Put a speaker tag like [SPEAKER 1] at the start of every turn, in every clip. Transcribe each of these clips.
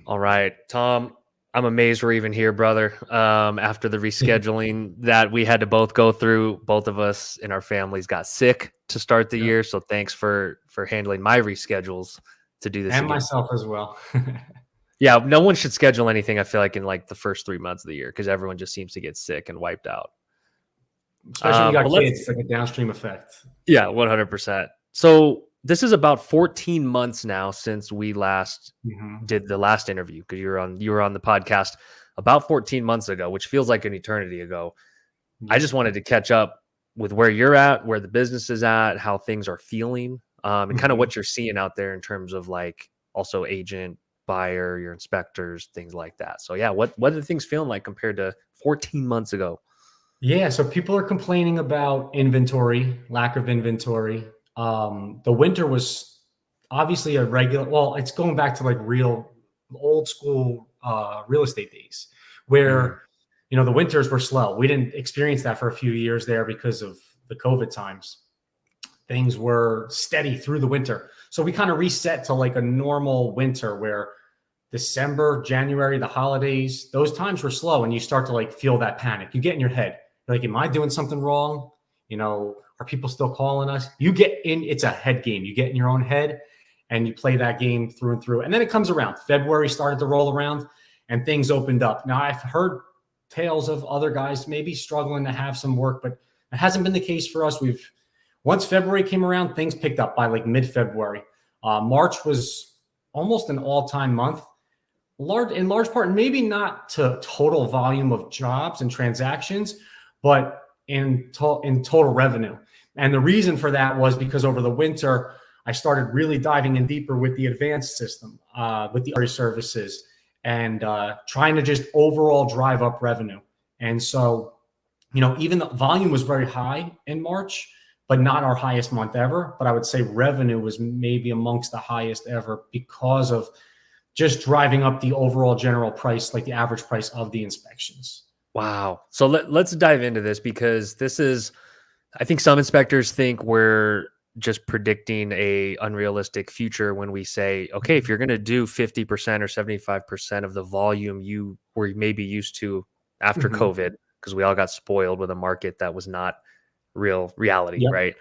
[SPEAKER 1] All right, Tom, I'm amazed we're even here, brother. After the rescheduling that we had to both go through, both of us and our families got sick to start the
[SPEAKER 2] Yeah.
[SPEAKER 1] year. So thanks for handling my reschedules to do this
[SPEAKER 2] And
[SPEAKER 1] again.
[SPEAKER 2] myself as well.
[SPEAKER 1] Yeah, no one should schedule anything, I feel like, in like the first 3 months of the year because everyone just seems to get sick and wiped out.
[SPEAKER 2] Especially when you
[SPEAKER 1] But
[SPEAKER 2] got
[SPEAKER 1] let's
[SPEAKER 2] kids, it's like a downstream effect.
[SPEAKER 1] Yeah, 100%. So this is about 14 months now since we last
[SPEAKER 2] Hmm.
[SPEAKER 1] did the last interview because you were on the podcast about 14 months ago, which feels like an eternity ago. I
[SPEAKER 2] Yep.
[SPEAKER 1] just wanted to catch up with where you're at, where the business is at, how things are feeling, and kind of
[SPEAKER 2] Hmm.
[SPEAKER 1] what you're seeing out there in terms of like also agent, buyer, your inspectors, things like that. So yeah, what are things feeling like compared to 14 months ago?
[SPEAKER 2] Yeah, so people are complaining about inventory, lack of inventory. The winter was obviously a regular, well, it's going back to like real old school real estate days
[SPEAKER 1] Mhm.
[SPEAKER 2] where, the winters were slow. We didn't experience that for a few years there because of the COVID times. Things were steady through the winter. So we kind of reset to like a normal winter where December, January, the holidays, those times were slow and you start to like feel that panic. You get in your head, you're like, am I doing something wrong? Are people still calling us? You get in, it's a head game. You get in your own head and you play that game through and through. And then it comes around. February started to roll around and things opened up. Now I've heard tales of other guys maybe struggling to have some work, but it hasn't been the case for us. Once February came around, things picked up by like mid-February. March was almost an all-time month in large part, maybe not to total volume of jobs and transactions, but in total revenue. And the reason for that was because over the winter, I started really diving in deeper with the advanced system, with the other services, and trying to just overall drive up revenue. And so, even the volume was very high in March, but not our highest month ever. But I would say revenue was maybe amongst the highest ever because of just driving up the overall general price, like the average price of the inspections.
[SPEAKER 1] Wow. So let's dive into this because I think some inspectors think we're just predicting a unrealistic future when we say, okay, if you're going to do 50% or 75% of the volume you were maybe used to after
[SPEAKER 2] Mm-hmm.
[SPEAKER 1] COVID, because we all got spoiled with a market that was not real reality,
[SPEAKER 2] Yep.
[SPEAKER 1] right?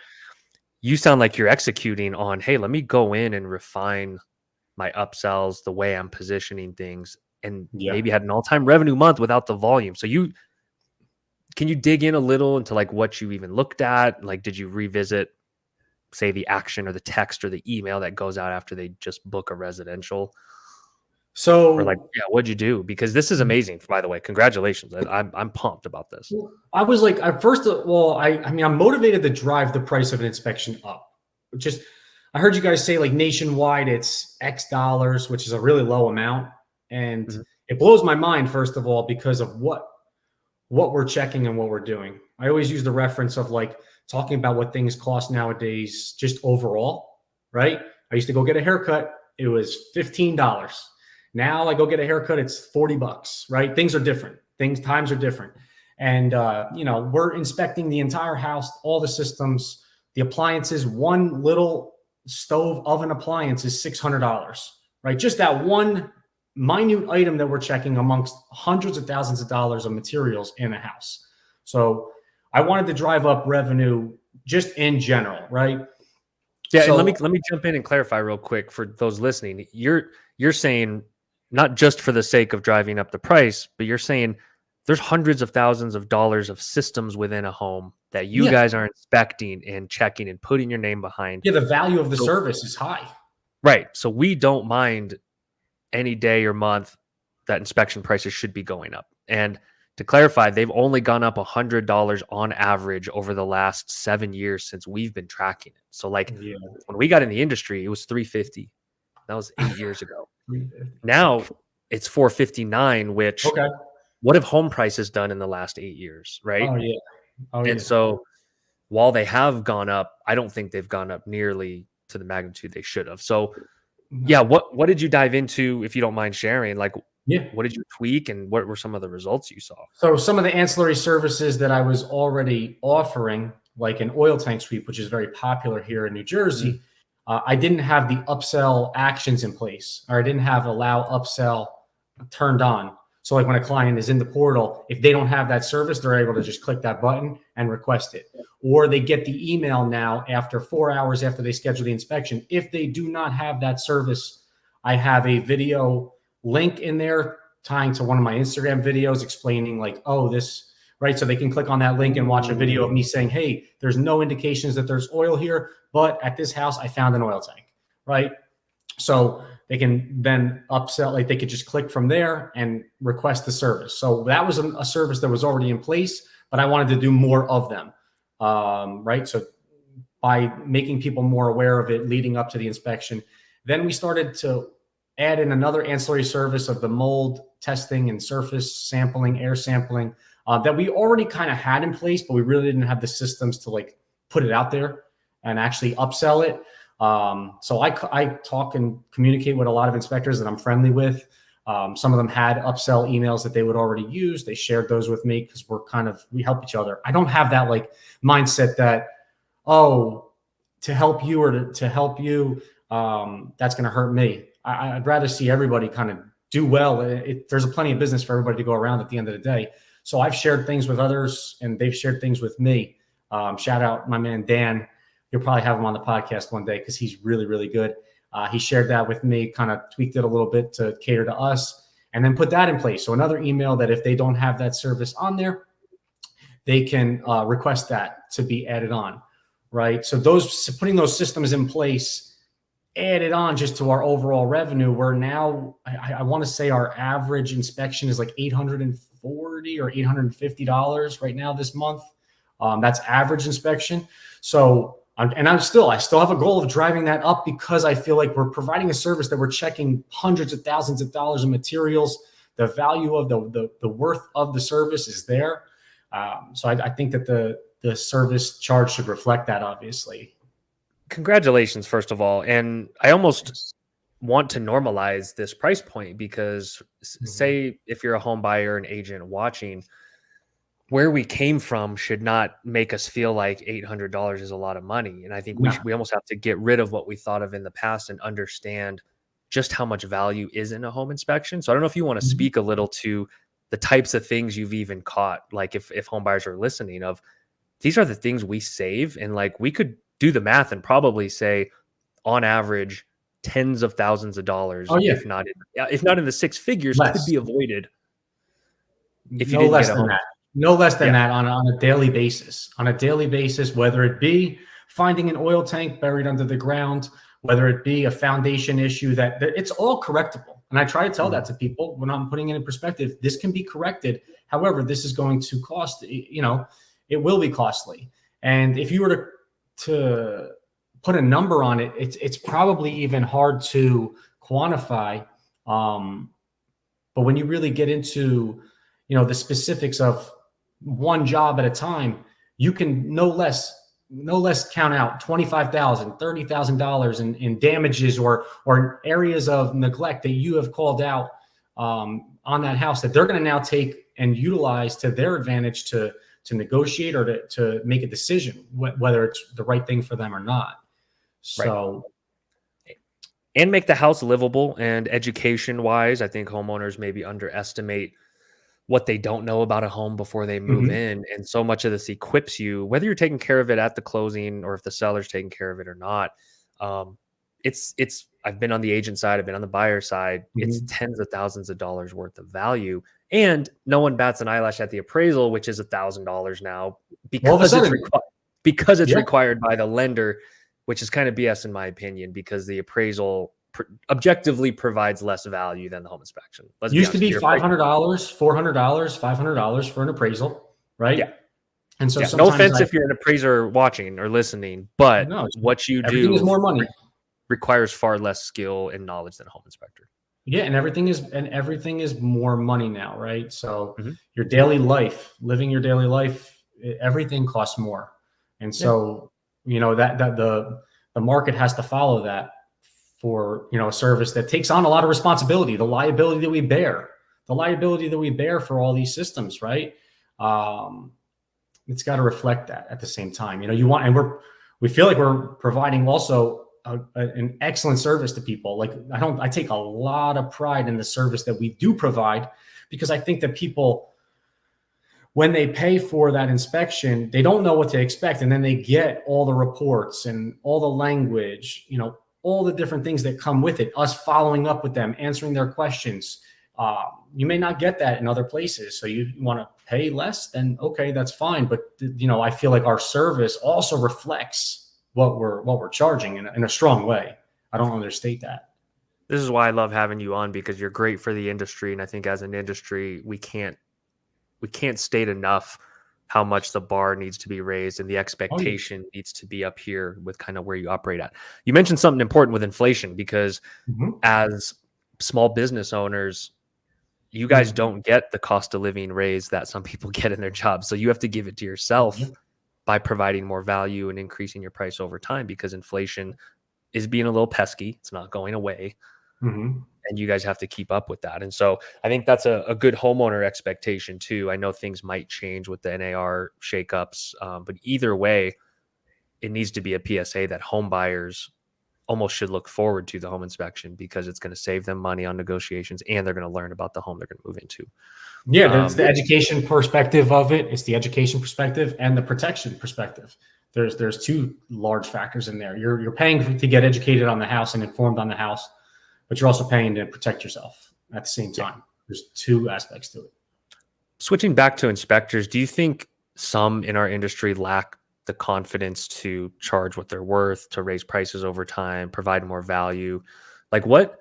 [SPEAKER 1] You sound like you're executing on, hey, let me go in and refine my upsells, the way I'm positioning things, and
[SPEAKER 2] Yeah.
[SPEAKER 1] maybe had an all-time revenue month without the volume. So can you dig in a little into like what you even looked at? Like, did you revisit, say, the action or the text or the email that goes out after they just book a residential? Or like,
[SPEAKER 2] So
[SPEAKER 1] yeah, what'd you do? Because this is amazing, by the way. Congratulations. I'm pumped about this.
[SPEAKER 2] I was like, at first, well, I mean, I'm motivated to drive the price of an inspection up. Just, I heard you guys say like nationwide, it's X dollars, which is a really low amount. And
[SPEAKER 1] Mhm.
[SPEAKER 2] it blows my mind, first of all, because of what we're checking and what we're doing. I always use the reference of like talking about what things cost nowadays, just overall, right? I used to go get a haircut, it was $15. Now I go get a haircut, it's $40, right? Things are different. Times are different. And we're inspecting the entire house, all the systems, the appliances. One little stove oven appliance is $600, right? Just that one minute item that we're checking amongst hundreds of thousands of dollars of materials in a house. So I wanted to drive up revenue just in general, right?
[SPEAKER 1] Yeah, and let me
[SPEAKER 2] So
[SPEAKER 1] let me jump in and clarify real quick for those listening. You're saying not just for the sake of driving up the price, but you're saying there's hundreds of thousands of dollars of systems within a home that you
[SPEAKER 2] yeah,
[SPEAKER 1] guys are inspecting and checking and putting your name behind.
[SPEAKER 2] yeah, the value of the
[SPEAKER 1] So
[SPEAKER 2] service is high.
[SPEAKER 1] right. So we don't mind any day or month that inspection prices should be going up. And to clarify, they've only gone up $100 on average over the last 7 years since we've been tracking it. So like
[SPEAKER 2] Yeah.
[SPEAKER 1] when we got in the industry, it was 350. That was 8 years ago. Now it's 459, which
[SPEAKER 2] Okay.
[SPEAKER 1] what have home prices done in the last 8 years, right?
[SPEAKER 2] Oh yeah. Oh
[SPEAKER 1] And
[SPEAKER 2] yeah.
[SPEAKER 1] so while they have gone up, I don't think they've gone up nearly to the magnitude they should have. So yeah,
[SPEAKER 2] No.
[SPEAKER 1] what did you dive into, if you don't mind sharing? Like,
[SPEAKER 2] Yeah.
[SPEAKER 1] what did you tweak, and what were some of the results you saw?
[SPEAKER 2] So some of the ancillary services that I was already offering, like an oil tank sweep, which is very popular here in New
[SPEAKER 1] Mhm.
[SPEAKER 2] Jersey, I didn't have the upsell actions in place, or I didn't have allow upsell turned on. So like when a client is in the portal, if they don't have that service, they're able to just click that button and request it. Or they get the email now after 4 hours after they schedule the inspection. If they do not have that service, I have a video link in there tying to one of my Instagram videos explaining like, oh, this, right? So they can click on that link and watch a video of me saying, hey, there's no indications that there's oil here, but at this house, I found an oil tank, right? So they can then upsell, like they could just click from there and request the service. So that was a service that was already in place, but I wanted to do more of them, right? So by making people more aware of it leading up to the inspection, then we started to add in another ancillary service of the mold testing and surface sampling, air sampling that we already kind of had in place, but we really didn't have the systems to like put it out there and actually upsell it. So I talk and communicate with a lot of inspectors that I'm friendly with. Some of them had upsell emails that they would already use. They shared those with me because we help each other. I don't have that like mindset that, oh, to help you or to help you, that's going to hurt me. I'd rather see everybody kind of do well. There's plenty of business for everybody to go around at the end of the day. So I've shared things with others and they've shared things with me. Shout out my man, Dan. You'll probably have him on the podcast one day because he's really, really good. He shared that with me, kind of tweaked it a little bit to cater to us, and then put that in place. So another email that if they don't have that service on there, they can request that to be added on, right? So putting those systems in place, added on just to our overall revenue. We're now, I want to say our average inspection is like $840 or $850 right now this month. That's average inspection. So I still have a goal of driving that up because I feel like we're providing a service that we're checking hundreds of thousands of dollars of materials. The value of the worth of the service is there. So I think that the service charge should reflect that, obviously.
[SPEAKER 1] Congratulations, first of all. And I almost want to normalize this price point because say if you're a home buyer, an agent watching, where we came from should not make us feel like $800 is a lot of money. And I think we almost have to get rid of what we thought of in the past and understand just how much value is in a home inspection. So I don't know if you want to speak a little to the types of things you've even caught, like if home buyers are listening, of these are the things we save. And like we could do the math and probably say on average, tens of thousands of dollars, if not in the six figures, could be avoided if you didn't get a home.
[SPEAKER 2] No less than that on a daily basis. On a daily basis, whether it be finding an oil tank buried under the ground, whether it be a foundation issue, that it's all correctable. And I try to tell that to people when I'm putting it in perspective. This can be corrected. However, this is going to cost, it will be costly. And if you were to put a number on it, it's probably even hard to quantify. But when you really get into, the specifics of one job at a time, you can no less count out $25,000, $30,000 in damages or areas of neglect that you have called out on that house that they're going to now take and utilize to their advantage to negotiate or to make a decision whether it's the right thing for them or not. So,
[SPEAKER 1] and make the house livable. And education wise, I think homeowners maybe underestimate what they don't know about a home before they move in. And so much of this equips you, whether you're taking care of it at the closing or if the seller's taking care of it or not. I've been on the agent side, I've been on the buyer side. It's tens of thousands of dollars worth of value. And no one bats an eyelash at the appraisal, which is $1,000 now because it's required by the lender, which is kind of BS in my opinion, because the appraisal objectively provides less value than the home inspection.
[SPEAKER 2] Used to be $500, $400, $500 for an appraisal, right? Yeah. And so
[SPEAKER 1] no offense if you're an appraiser watching or listening, but what you do
[SPEAKER 2] is more money.
[SPEAKER 1] Requires far less skill and knowledge than a home inspector.
[SPEAKER 2] Yeah, and everything is more money now, right? So your daily life, living your daily life, everything costs more. And so, that the market has to follow that for, a service that takes on a lot of responsibility, the liability that we bear for all these systems, right? It's got to reflect that at the same time. We feel like we're providing also an excellent service to people. Like I take a lot of pride in the service that we do provide, because I think that people, when they pay for that inspection, they don't know what to expect. And then they get all the reports and all the language, all the different things that come with it, us following up with them, answering their questions. You may not get that in other places. So you want to pay less, then okay, that's fine. But I feel like our service also reflects what we're charging in a strong way. I don't understate that.
[SPEAKER 1] This is why I love having you on, because you're great for the industry. And I think as an industry, we can't state enough how much the bar needs to be raised and the expectation needs to be up here with kind of where you operate at. You mentioned something important with inflation, because as small business owners, you guys don't get the cost of living raise that some people get in their jobs. So you have to give it to yourself by providing more value and increasing your price over time, because inflation is being a little pesky. It's not going away. And you guys have to keep up with that. And so I think that's a good homeowner expectation too. I know things might change with the NAR shakeups, but either way, it needs to be a PSA that home buyers almost should look forward to the home inspection, because it's going to save them money on negotiations and they're going to learn about the home they're going to move into.
[SPEAKER 2] Yeah, there's the education perspective of it. It's the education perspective and the protection perspective. There's two large factors in there. You're paying to get educated on the house and informed on the house, but you're also paying to protect yourself at the same time. There's two aspects to it.
[SPEAKER 1] Switching back to inspectors, do you think some in our industry lack the confidence to charge what they're worth, to raise prices over time, provide more value? Like what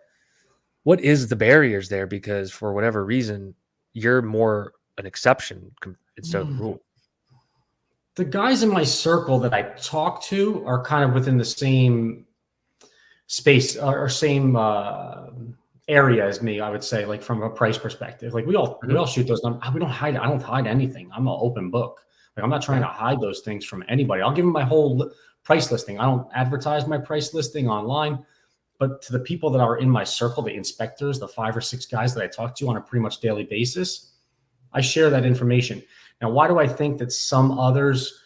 [SPEAKER 1] is the barriers there? Because for whatever reason, you're more an exception instead of the rule.
[SPEAKER 2] The guys in my circle that I talk to are kind of within the same space or same area as me, I would say, like from a price perspective. Like we all shoot those numbers. I don't hide anything. I'm an open book. Like I'm not trying to hide those things from anybody. I'll give them my whole price listing. I don't advertise my price listing online, but to the people that are in my circle, the inspectors, the 5 or 6 guys that I talk to on a pretty much daily basis, I share that information. Now, why do I think that some others,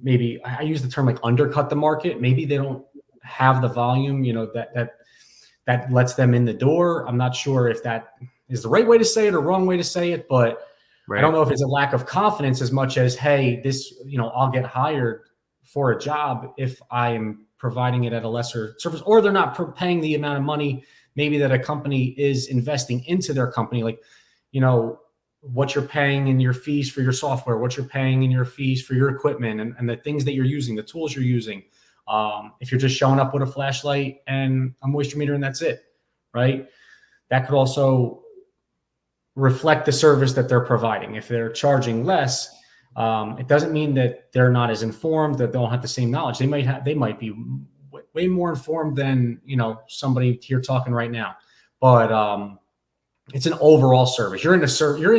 [SPEAKER 2] maybe I use the term like undercut the market? Maybe they don't have the volume, that lets them in the door. I'm not sure if that is the right way to say it or wrong way to say it, but I don't know if it's a lack of confidence as much as, hey, this, I'll get hired for a job if I'm providing it at a lesser service, or they're not paying the amount of money maybe that a company is investing into their company. Like, what you're paying in your fees for your software, what you're paying in your fees for your equipment and the things that you're using, the tools you're using. If you're just showing up with a flashlight and a moisture meter and that's it, right? That could also reflect the service that they're providing. If they're charging less, it doesn't mean that they're not as informed, that they don't have the same knowledge. They might be way more informed than, somebody here talking right now. But it's an overall service. You're in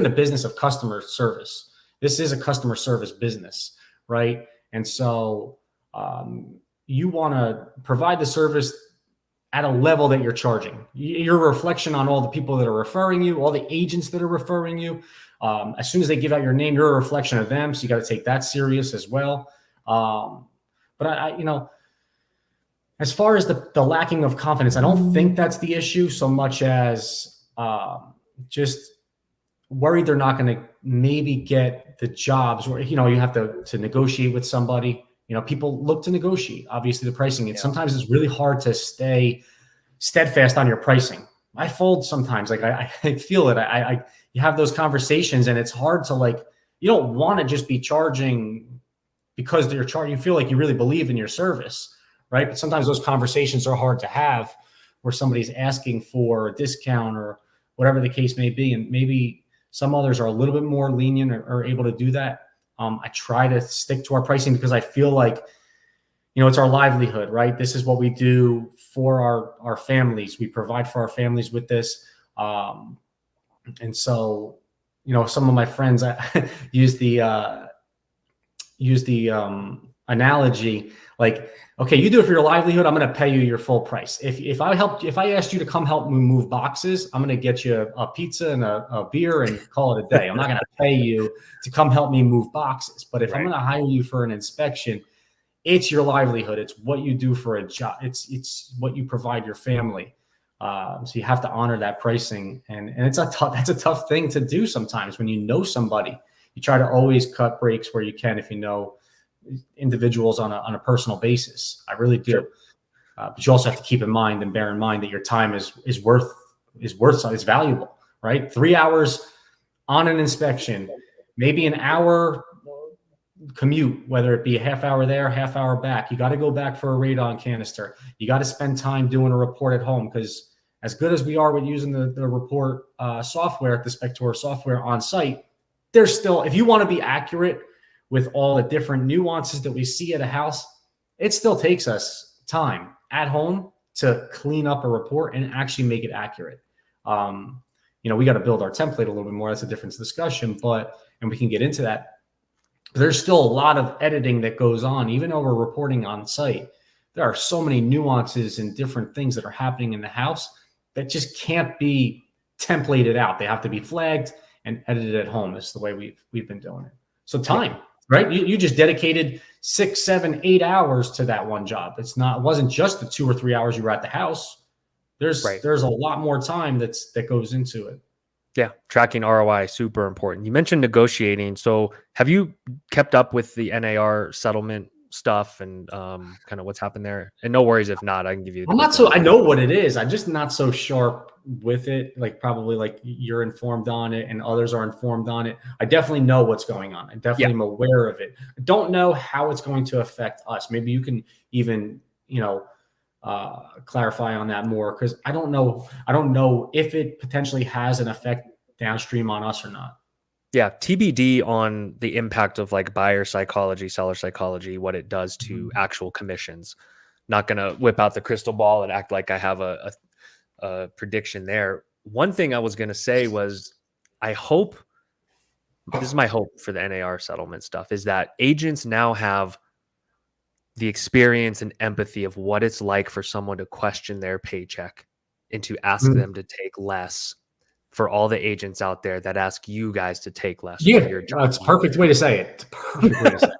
[SPEAKER 2] the business of customer service. This is a customer service business, right? And so you want to provide the service at a level that you're charging. You're a reflection on all the people that are referring you, all the agents that are referring you. As soon as they give out your name, you're a reflection of them. So you got to take that serious as well. But I as far as the lacking of confidence, I don't think that's the issue so much as just worried they're not going to maybe get the jobs where, you have to negotiate with somebody. People look to negotiate, obviously, the pricing. And sometimes it's really hard to stay steadfast on your pricing. I fold sometimes. Like I feel it. You have those conversations and it's hard to you don't want to just be charging because they're charging. You feel like you really believe in your service, right? But sometimes those conversations are hard to have where somebody's asking for a discount or whatever the case may be. And maybe some others are a little bit more lenient or able to do that. I try to stick to our pricing because I feel like, it's our livelihood, right? This is what we do for our families. We provide for our families with this. And so, some of my friends use the analogy, like, okay, you do it for your livelihood. I'm going to pay you your full price. If I asked you to come help me move boxes, I'm going to get you a pizza and a beer and call it a day. I'm not going to pay you to come help me move boxes. But if I'm going to hire you for an inspection, It's your livelihood. It's what you do for a job. It's what you provide your family. So you have to honor that pricing, and that's a tough thing to do sometimes when you know somebody. You try to always cut breaks where you can if you know individuals on a personal basis. I really do. Sure. But you also have to keep in mind and bear in mind that your time is valuable, right? 3 hours on an inspection, maybe an hour commute, whether it be a half hour there, half hour back. You got to go back for a radon canister. You got to spend time doing a report at home, because as good as we are with using the report software, the Spectora software on site, there's still, if you want to be accurate with all the different nuances that we see at a house, it still takes us time at home to clean up a report and actually make it accurate. We got to build our template a little bit more. That's a different discussion, and we can get into that. But there's still a lot of editing that goes on, even though we're reporting on site. There are so many nuances and different things that are happening in the house that just can't be templated out. They have to be flagged and edited at home. That's the way we've been doing it. So time, right? You just dedicated 6, 7, 8 hours to that one job. It wasn't just the 2 or 3 hours you were at the house. There's a lot more time that goes into it.
[SPEAKER 1] Yeah, tracking ROI, super important. You mentioned negotiating. So have you kept up with the NAR settlement stuff and kind of what's happened there? And no worries if not, I can give you.
[SPEAKER 2] I know what it is. I'm just not so sharp with it. Probably you're informed on it and others are informed on it. I definitely know what's going on. I definitely am aware of it. I don't know how it's going to affect us. Maybe you can even, clarify on that more, because I don't know if it potentially has an effect downstream on us or not.
[SPEAKER 1] Yeah, TBD on the impact of buyer psychology, seller psychology, what it does to actual commissions. Not going to whip out the crystal ball and act like I have a prediction there. One thing I was going to say was, this is my hope for the NAR settlement stuff, is that agents now have the experience and empathy of what it's like for someone to question their paycheck and to ask them to take less, for all the agents out there that ask you guys to take less.
[SPEAKER 2] Yeah, that's a perfect way to say it. It's a perfect way to say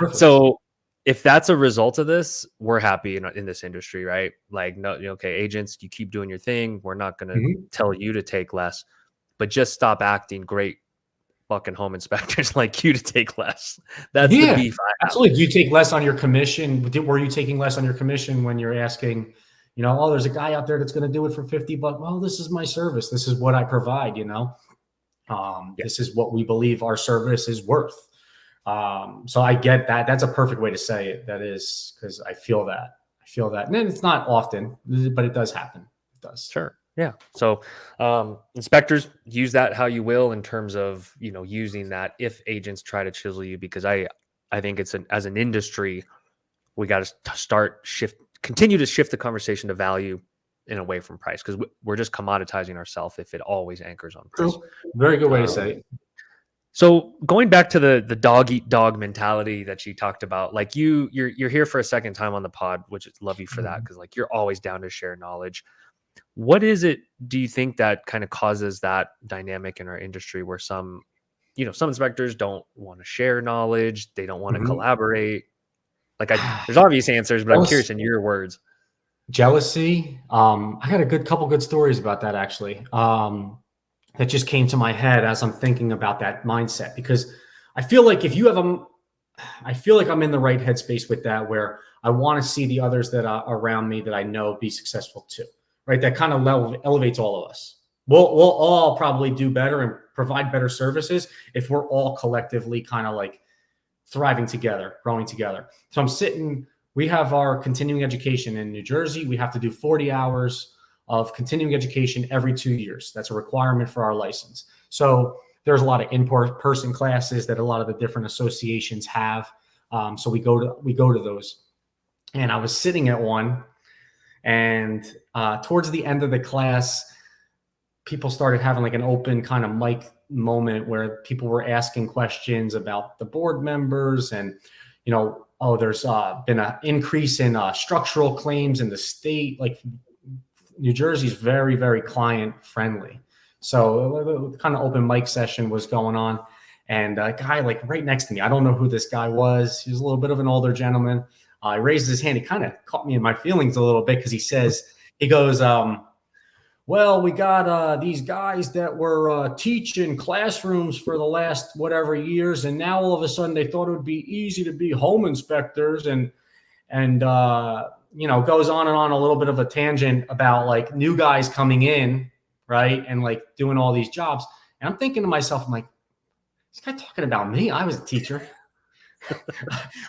[SPEAKER 2] it.
[SPEAKER 1] So if that's a result of this, we're happy in this industry, right? Okay, agents, you keep doing your thing. We're not going to tell you to take less, but just stop acting great fucking home inspectors like you to take less. That's the beef.
[SPEAKER 2] Absolutely. Do you take less on your commission? Were you taking less on your commission when you're asking, there's a guy out there that's going to do it for $50? Well, this is my service. This is what I provide, This is what we believe our service is worth. So I get that. That's a perfect way to say it. That is, because I feel that. And then it's not often, but it does happen. It does.
[SPEAKER 1] Sure. Yeah. So inspectors, use that how you will in terms of, using that if agents try to chisel you, because I think as an industry, we got to continue to shift the conversation to value and away from price, because we're just commoditizing ourselves if it always anchors on price.
[SPEAKER 2] True. Very good way to say it.
[SPEAKER 1] So going back to the dog eat dog mentality that you talked about, you're here for a second time on the pod, which I love you for that, because you're always down to share knowledge. What is it, do you think, that kind of causes that dynamic in our industry where some inspectors don't want to share knowledge, they don't want to collaborate? There's obvious answers, but I'm curious in your words.
[SPEAKER 2] Jealousy. I got a couple good stories about that, actually. That just came to my head as I'm thinking about that mindset, because I feel like I feel like I'm in the right headspace with that, where I want to see the others that are around me that I know be successful too, right? That kind of elevates all of us. We'll all probably do better and provide better services if we're all collectively kind of thriving together, growing together. So we have our continuing education in New Jersey. We have to do 40 hours of continuing education every 2 years. That's a requirement for our license. So there's a lot of in-person classes that a lot of the different associations have. So we go to those. And I was sitting at one, and towards the end of the class, people started having an open kind of mic moment where people were asking questions about the board members, and there's been an increase in structural claims in the state. New Jersey's very, very client friendly. So the kind of open mic session was going on, And a guy like right next to me, I don't know who this guy was. He was a little bit of an older gentleman. He raised his hand. He kind of caught me in my feelings a little bit because he goes, well, we got these guys that were teaching classrooms for the last whatever years, and now all of a sudden they thought it would be easy to be home inspectors, and goes on and on a little bit of a tangent about like new guys coming in, right, and like doing all these jobs. And I'm thinking to myself, I'm like, this guy talking about me? I was a teacher.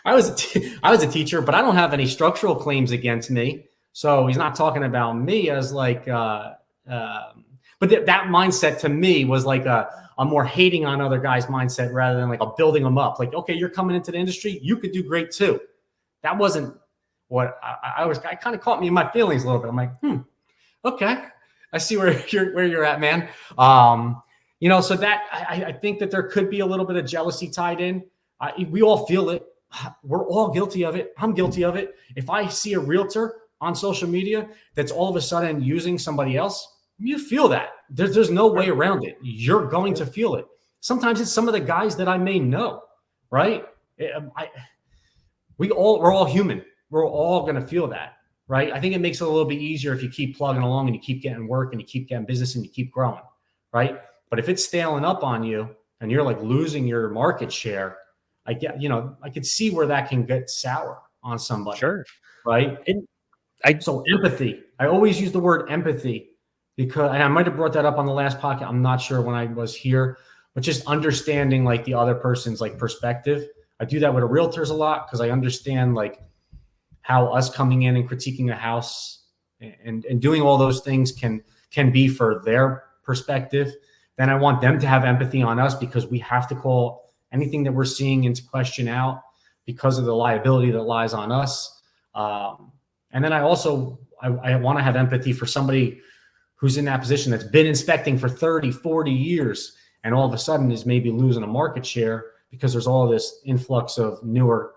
[SPEAKER 2] I was a teacher, but I don't have any structural claims against me. So he's not talking about me as like, but that mindset to me was like a more hating on other guys' mindset rather than like a building them up. Like, okay, you're coming into the industry, you could do great too. That wasn't what I was. I kind of caught me in my feelings a little bit. I'm like, okay, I see where you're at, man. So that I think that there could be a little bit of jealousy tied in. We all feel it. We're all guilty of it. I'm guilty of it. If I see a realtor on social media that's all of a sudden using somebody else, you feel that. There's no way around it. You're going to feel it. Sometimes it's some of the guys that I may know, right? We're all human. We're all going to feel that, right? I think it makes it a little bit easier if you keep plugging along and you keep getting work and you keep getting business and you keep growing, right? But if it's staling up on you and you're like losing your market share, I could see where that can get sour on somebody.
[SPEAKER 1] Sure.
[SPEAKER 2] Right. So empathy, I always use the word empathy because, and I might've brought that up on the last podcast. I'm not sure when I was here, but just understanding like the other person's like perspective. I do that with realtors a lot because I understand like how us coming in and critiquing a house and doing all those things can be for their perspective. Then I want them to have empathy on us because we have to call anything that we're seeing into question out because of the liability that lies on us. And then I want to have empathy for somebody who's in that position that's been inspecting for 30, 40 years and all of a sudden is maybe losing a market share because there's all this influx of newer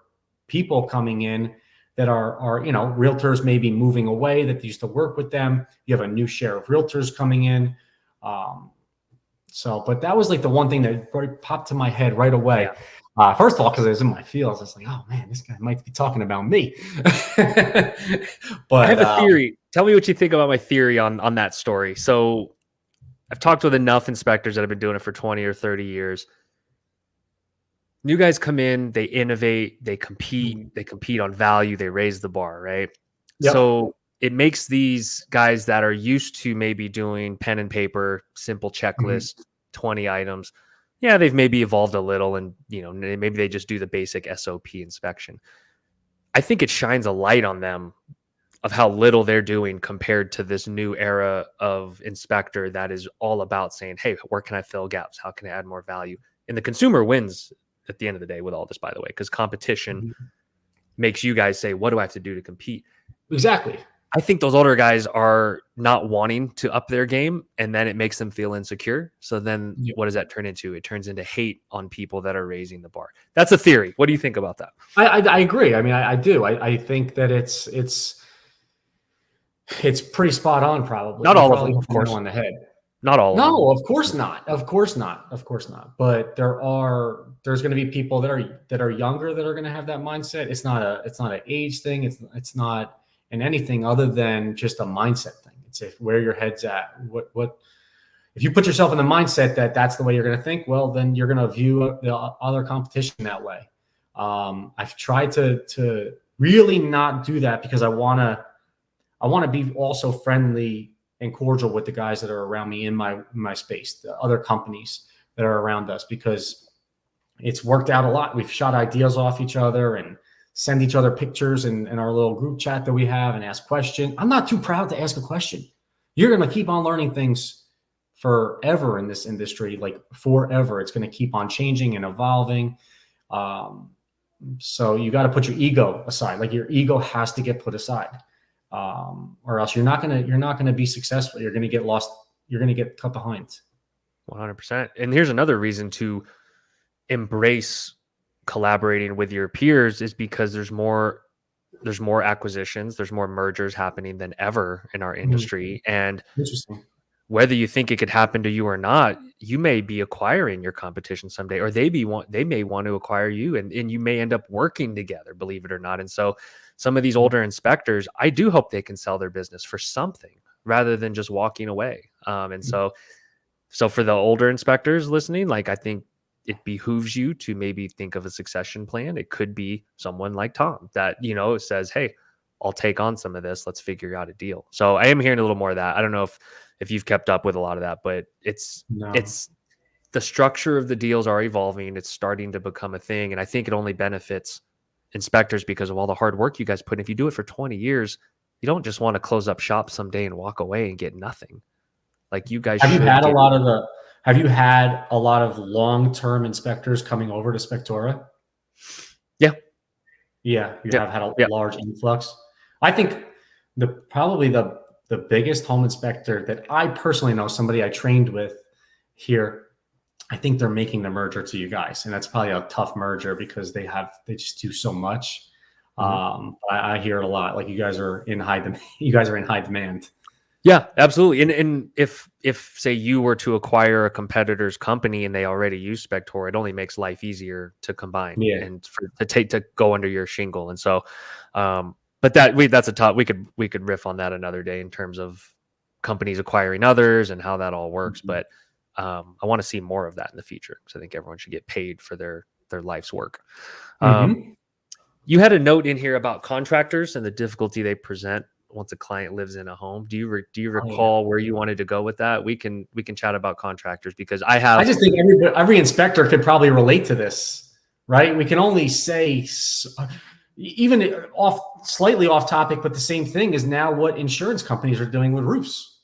[SPEAKER 2] people coming in that are realtors maybe moving away that used to work with them. You have a new share of realtors coming in. But that was like the one thing that popped to my head right away. First of all, because it was in my feels, I was like, oh man, this guy might be talking about me. But
[SPEAKER 1] I have a theory. Tell me what you think about my theory on that story. So I've talked with enough inspectors that have been doing it for 20 or 30 years. New guys come in, they innovate, they compete on value, they raise the bar, right? Yep. So it makes these guys that are used to maybe doing pen and paper, simple checklist, 20 items. Yeah, they've maybe evolved a little and, maybe they just do the basic SOP inspection. I think it shines a light on them of how little they're doing compared to this new era of inspector that is all about saying, hey, where can I fill gaps? How can I add more value? And the consumer wins at the end of the day with all this, by the way, because competition makes you guys say, what do I have to do to compete?
[SPEAKER 2] Exactly.
[SPEAKER 1] I think those older guys are not wanting to up their game, and then it makes them feel insecure. So then what does that turn into? It turns into hate on people that are raising the bar. That's a theory. What do you think about that?
[SPEAKER 2] I agree. I mean, I do. I think that it's pretty spot on, probably.
[SPEAKER 1] Not all of them, of course.
[SPEAKER 2] On the head.
[SPEAKER 1] Not all of them.
[SPEAKER 2] No, of course not. Of course not. Of course not. But there's going to be people that are younger that are going to have that mindset. It's not an age thing. It's not in anything other than just a mindset thing. It's where your head's at. What if you put yourself in the mindset that that's the way you're going to think? Well, then you're going to view the other competition that way. I've tried to really not do that because I want to be also friendly and cordial with the guys that are around me in my space, the other companies that are around us, because it's worked out a lot. We've shot ideas off each other and send each other pictures in our little group chat that we have and ask questions. I'm not too proud to ask a question. You're going to keep on learning things forever in this industry, like forever. It's going to keep on changing and evolving. So you got to put your ego aside. Like your ego has to get put aside. Or else you're not gonna be successful. You're gonna get lost. You're gonna get cut behind.
[SPEAKER 1] 100%. And here's another reason to embrace collaborating with your peers is because there's more acquisitions, there's more mergers happening than ever in our industry. And
[SPEAKER 2] interesting.
[SPEAKER 1] whether you think it could happen to you or not, you may be acquiring your competition someday, or they may want to acquire you, and you may end up working together, believe it or not. And so some of these older inspectors, I do hope they can sell their business for something rather than just walking away. And so for the older inspectors listening, like, I think it behooves you to maybe think of a succession plan. It could be someone like Tom that, says, "Hey, I'll take on some of this. Let's figure out a deal." So I am hearing a little more of that. I don't know if you've kept up with a lot of that, but
[SPEAKER 2] No.
[SPEAKER 1] it's the structure of the deals are evolving. It's starting to become a thing, and I think it only benefits inspectors because of all the hard work you guys put in. If you do it for 20 years, you don't just want to close up shop someday and walk away and get nothing. Like, you guys
[SPEAKER 2] Have you
[SPEAKER 1] should
[SPEAKER 2] had a
[SPEAKER 1] get.
[SPEAKER 2] lot of the have you had a lot of long-term inspectors coming over to Spectora?
[SPEAKER 1] Yeah.
[SPEAKER 2] Yeah, you
[SPEAKER 1] Yeah.
[SPEAKER 2] have had a
[SPEAKER 1] Yeah.
[SPEAKER 2] large influx. I think probably the biggest home inspector that I personally know, somebody I trained with here, I think they're making the merger to you guys, and that's probably a tough merger because they just do so much. I hear it a lot. Like, you guys are in high demand. You guys are in high demand.
[SPEAKER 1] Yeah, absolutely. And if say you were to acquire a competitor's company and they already use Spectora, it only makes life easier to combine
[SPEAKER 2] Yeah.
[SPEAKER 1] and to go under your shingle. And so, but that's a top. We could riff on that another day in terms of companies acquiring others and how that all works. But I want to see more of that in the future, because I think everyone should get paid for their life's work. You had a note in here about contractors and the difficulty they present once a client lives in a home. Do you recall where you wanted to go with that? We can chat about contractors, because I
[SPEAKER 2] just think every inspector could probably relate to this, right? We can only say, even slightly off topic, but the same thing is now what insurance companies are doing with roofs.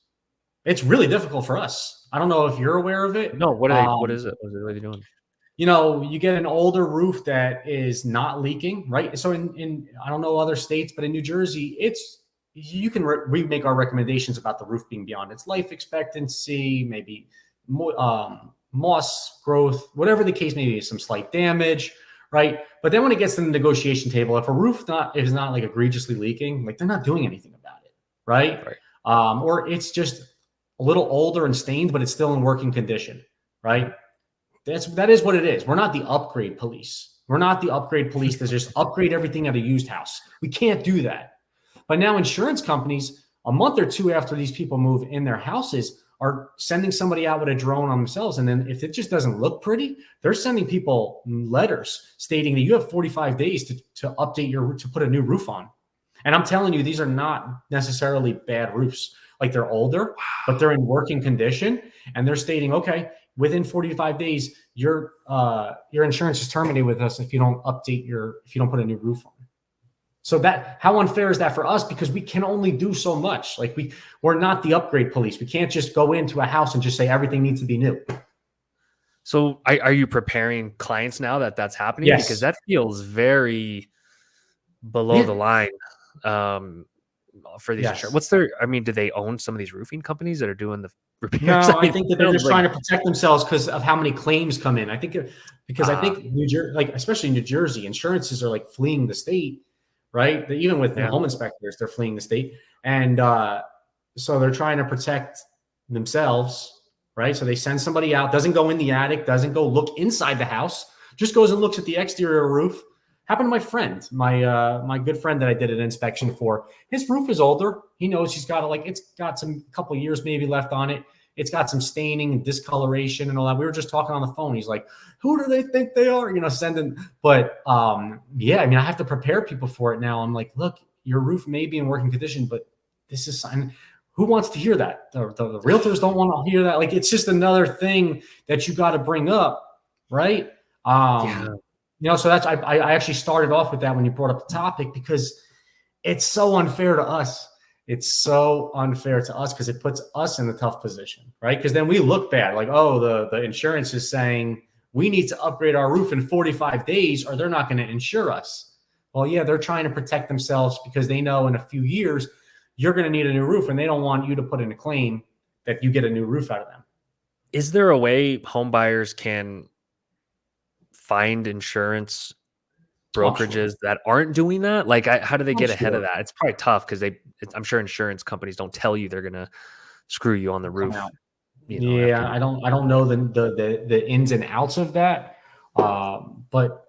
[SPEAKER 2] It's really difficult for us. I don't know if you're aware of it.
[SPEAKER 1] No, what is it? What are they doing?
[SPEAKER 2] You get an older roof that is not leaking, right? So in I don't know other states, but in New Jersey, you can we make our recommendations about the roof being beyond its life expectancy, maybe moss growth, whatever the case may be, some slight damage, right? But then when it gets to the negotiation table, if a roof is not like egregiously leaking, like, they're not doing anything about it, right? Or it's just a little older and stained, but it's still in working condition, right? That is what it is. We're not the upgrade police. We're not the upgrade police that just upgrade everything at a used house. We can't do that. But now insurance companies, a month or two after these people move in their houses, are sending somebody out with a drone on themselves. And then if it just doesn't look pretty, they're sending people letters stating that you have 45 days to update to put a new roof on. And I'm telling you, these are not necessarily bad roofs. Like, they're older, but they're in working condition. And they're stating, okay, within 45 days, your insurance is terminated with us if you don't put a new roof on. So how unfair is that for us? Because we can only do so much. Like, we're not the upgrade police. We can't just go into a house and just say everything needs to be new.
[SPEAKER 1] So are you preparing clients now that that's happening?
[SPEAKER 2] Yes.
[SPEAKER 1] Because that feels very below the line for these insurance. Do they own some of these roofing companies that are doing the repairs?
[SPEAKER 2] No, I think that they're just trying to protect themselves because of how many claims come in. I think New Jersey, like, especially New Jersey, insurances are like fleeing the state. Right? Even with home inspectors, they're fleeing the state. And so they're trying to protect themselves, right? So they send somebody out, doesn't go in the attic, doesn't go look inside the house, just goes and looks at the exterior roof. Happened to my friend, my good friend that I did an inspection for. His roof is older. He knows he's got it's got some couple of years maybe left on it. It's got some staining and discoloration and all that. We were just talking on the phone. He's like, who do they think they are? Sending. But I have to prepare people for it now. I'm like, look, your roof may be in working condition, but this is something. Who wants to hear that? The realtors don't want to hear that. Like, it's just another thing that you got to bring up, right? So that's I actually started off with that when you brought up the topic, because it's so unfair to us. It's so unfair to us because it puts us in a tough position, right? Because then we look bad, like, oh, the insurance is saying we need to upgrade our roof in 45 days or they're not going to insure us. Well, yeah, they're trying to protect themselves because they know in a few years you're going to need a new roof, and they don't want you to put in a claim that you get a new roof out of them.
[SPEAKER 1] Is there a way home buyers can find insurance brokerages that aren't doing that? Like, how do they get ahead of that? It's probably tough because I'm sure insurance companies don't tell you they're going to screw you on the
[SPEAKER 2] come
[SPEAKER 1] roof.
[SPEAKER 2] out.
[SPEAKER 1] You know,
[SPEAKER 2] Yeah,
[SPEAKER 1] after
[SPEAKER 2] I don't know the ins and outs of that, but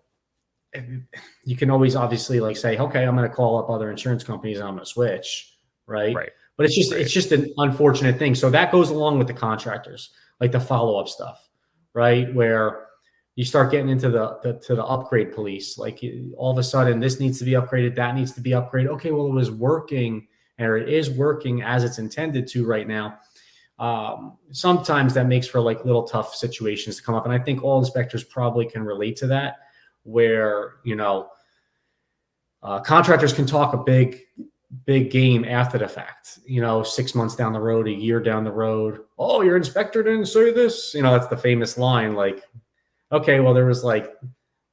[SPEAKER 2] you can always obviously like say, okay, I'm going to call up other insurance companies and I'm going to switch, right?
[SPEAKER 1] right,
[SPEAKER 2] But it's
[SPEAKER 1] right,
[SPEAKER 2] just an unfortunate thing. So that goes along with the contractors, like the follow up stuff, right? Where you start getting into the upgrade police, like all of a sudden this needs to be upgraded, that needs to be upgraded. Okay, well it was working, or it is working as it's intended to right now. Sometimes that makes for like little tough situations to come up, and I think all inspectors probably can relate to that, where contractors can talk a big game after the fact, 6 months down the road, a year down the road. Oh, your inspector didn't say this. That's the famous line. Like, okay, well, there was like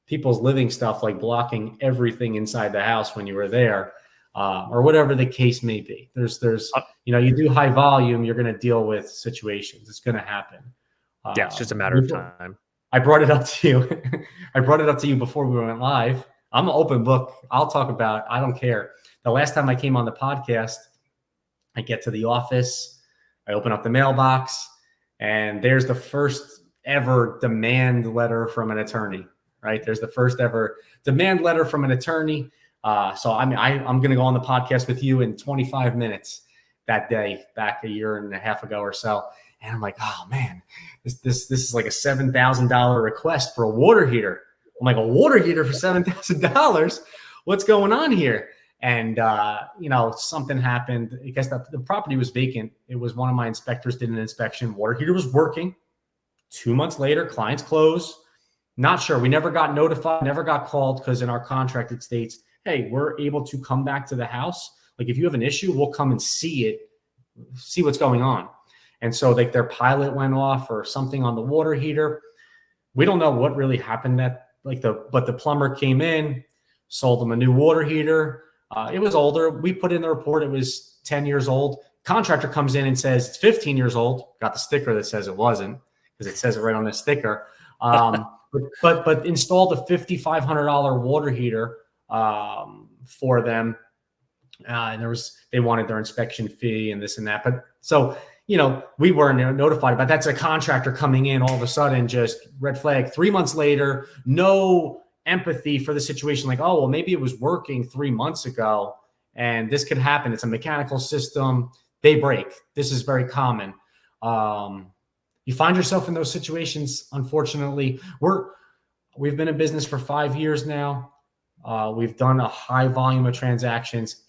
[SPEAKER 2] people's living stuff like blocking everything inside the house when you were there, or whatever the case may be. There's you do high volume, you're going to deal with situations. It's going to happen.
[SPEAKER 1] yeah, it's just a matter of time.
[SPEAKER 2] I brought it up to you. I brought it up to you before we went live. I'm an open book. I'll talk about, I don't care. The last time I came on the podcast, I get to the office, I open up the mailbox, and there's the first ever demand letter from an attorney, right? There's the first ever demand letter from an attorney. So I'm going to go on the podcast with you in 25 minutes that day, back a year and a half ago or so. And I'm like, oh man, this is like a $7,000 request for a water heater. I'm like, a water heater for $7,000? What's going on here? And something happened. I guess the property was vacant. It was one of my inspectors did an inspection. Water heater was working. 2 months later, clients close. Not sure. We never got notified, never got called, because in our contract it states, hey, we're able to come back to the house. Like if you have an issue, we'll come and see what's going on. And so like their pilot went off or something on the water heater. We don't know what really happened but the plumber came in, sold them a new water heater. It was older. We put in the report. It was 10 years old. Contractor comes in and says it's 15 years old. Got the sticker that says it wasn't, because it says it right on the sticker. But installed a $5,500 water heater for them. And they wanted their inspection fee and this and that. But so, we weren't notified, but that's a contractor coming in all of a sudden, just red flag. 3 months later, no empathy for the situation. Like, oh, well, maybe it was working 3 months ago and this could happen. It's a mechanical system. They break. This is very common. You find yourself in those situations. Unfortunately, we've been in business for 5 years now. We've done a high volume of transactions.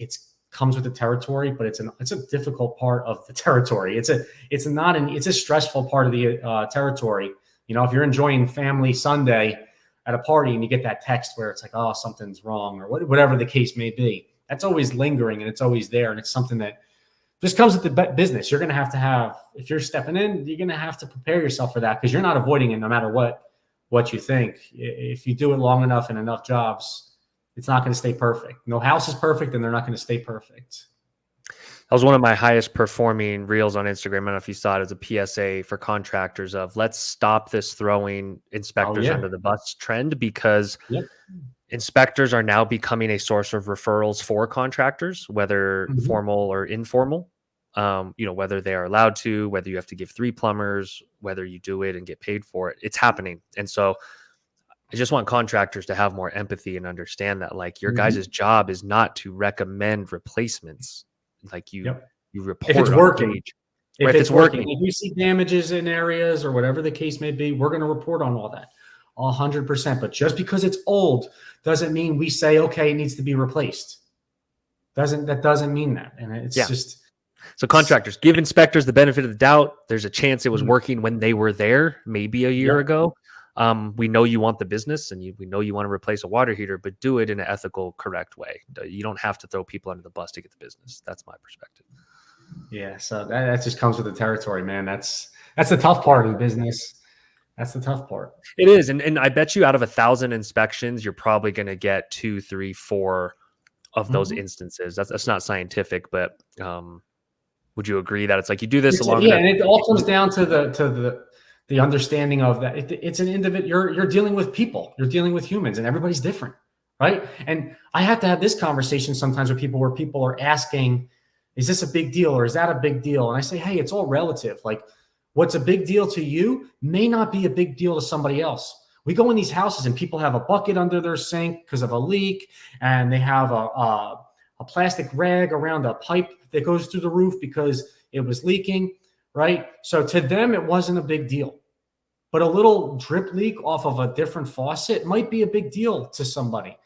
[SPEAKER 2] Comes with the territory, but it's a difficult part of the territory. It's a stressful part of the territory. If you're enjoying family Sunday at a party and you get that text where it's like, oh, something's wrong, or whatever the case may be, that's always lingering and it's always there. And it's something that just comes with the business. You're going to have, if you're stepping in, you're going to have to prepare yourself for that, because you're not avoiding it no matter what you think. If you do it long enough in enough jobs, it's not going to stay perfect. No house is perfect, and they're not going to stay perfect.
[SPEAKER 1] That was one of my highest performing reels on Instagram. I don't know if you saw it as a PSA for contractors of let's stop this throwing inspectors under the bus trend, because inspectors are now becoming a source of referrals for contractors, whether formal or informal, whether they are allowed to, whether you have to give 3 plumbers, whether you do it and get paid for it. It's happening. And so I just want contractors to have more empathy and understand that, like, your guys' job is not to recommend replacements. Like you report
[SPEAKER 2] if it's working. If it's working, if you see damages in areas or whatever the case may be, we're going to report on all that 100%. But just because it's old doesn't mean we say, okay, it needs to be replaced. That doesn't mean that. And it's just.
[SPEAKER 1] So contractors, give inspectors the benefit of the doubt. There's a chance it was working when they were there, maybe a year ago. We know you want the business, and we know you want to replace a water heater, but do it in an ethical, correct way. You don't have to throw people under the bus to get the business. That's my perspective.
[SPEAKER 2] Yeah. So that just comes with the territory, man. That's the tough part of the business. That's the tough part.
[SPEAKER 1] It is. And I bet you out of 1,000 inspections, you're probably going to get 2, 3, 4 of those instances. That's not scientific, but would you agree that it's like you do this along?
[SPEAKER 2] Yeah. And it all comes down to the understanding of that it's an individual. You're dealing with people, you're dealing with humans, and everybody's different, right? And I have to have this conversation sometimes with people where people are asking, Is this a big deal or is that a big deal? And I say, hey, it's all relative. Like what's a big deal to you may not be a big deal to somebody else. We go in these houses and people have a bucket under their sink because of a leak, and they have a plastic rag around a pipe that goes through the roof because it was leaking, right? So to them, it wasn't a big deal. But a little drip leak off of a different faucet might be a big deal to somebody.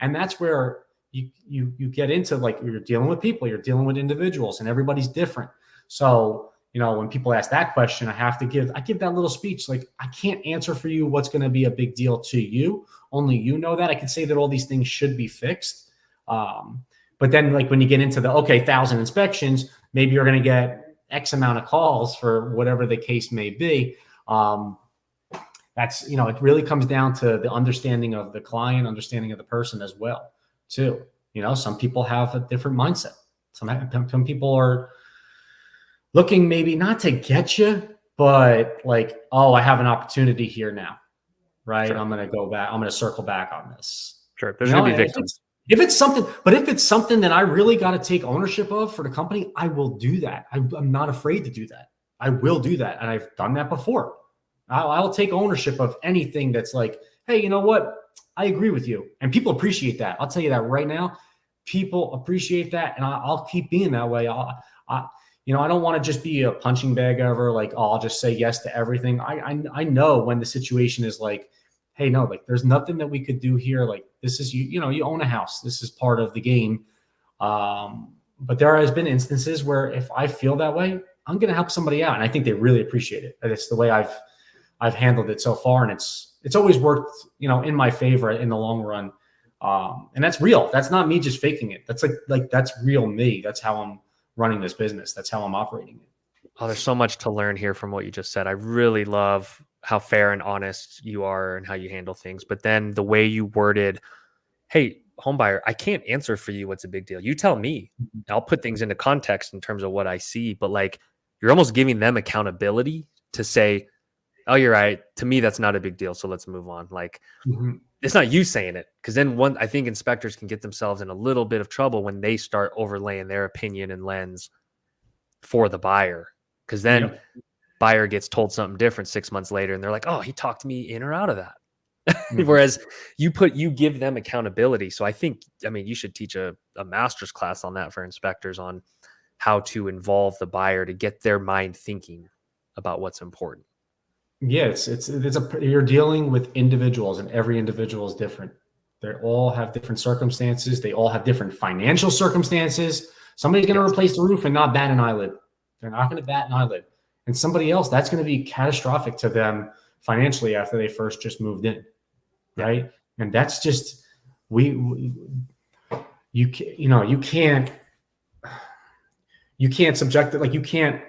[SPEAKER 2] And that's where you get into, like, you're dealing with people, you're dealing with individuals, and everybody's different. So, you know, when people ask that question, I give that little speech. Like, I can't answer for you what's going to be a big deal to you. Only you know that. I can say that all these things should be fixed. But then, like, when you get into the, 1,000 inspections, maybe you're going to get X amount of calls for whatever the case may be. That's, you know, it really comes down to the understanding of the client, understanding of the person as well, too. You know, some people have a different mindset. Some people are looking maybe not to get you, but like, oh, I have an opportunity here now, right? Sure. I'm going to go back. I'm going to circle back on this.
[SPEAKER 1] Sure. There's going to be victims.
[SPEAKER 2] If it's something that I really got to take ownership of for the company, I will do that. I'm not afraid to do that. I will do that. And I've done that before. I'll take ownership of anything that's like, hey, you know what? I agree with you. And people appreciate that. I'll tell you that right now. People appreciate that. And I'll keep being that way. You know, I don't want to just be a punching bag ever. Like, I'll just say yes to everything. I know when the situation is like, hey, no, like, there's nothing that we could do here. Like, this is, you know, you own a house. This is part of the game. But there has been instances where if I feel that way, I'm going to help somebody out. And I think they really appreciate it. And it's the way I've handled it so far. And it's always worked, you know, in my favor in the long run. And that's real. That's not me just faking it. That's like that's real me. That's how I'm running this business. That's how I'm operating it.
[SPEAKER 1] Oh, there's so much to learn here from what you just said. I really love how fair and honest you are and how you handle things. But then the way you worded, hey, homebuyer, I can't answer for you what's a big deal. You tell me. I'll put things into context in terms of what I see. But like, you're almost giving them accountability to say, oh, you're right. To me, that's not a big deal. So let's move on. Like, it's not you saying it. Because then I think inspectors can get themselves in a little bit of trouble when they start overlaying their opinion and lens for the buyer. Because then buyer gets told something different 6 months later, and they're like, oh, he talked me in or out of that. Whereas you give them accountability. So I mean, you should teach a master's class on that for inspectors, on how to involve the buyer to get their mind thinking about what's important.
[SPEAKER 2] Yeah, you're dealing with individuals, and every individual is different. They all have different circumstances. They all have different financial circumstances. Somebody's going to replace the roof and not bat an eyelid. They're not going to bat an eyelid. And somebody else, that's going to be catastrophic to them financially after they first just moved in, right? And that's just you can't subject it. Like, you can't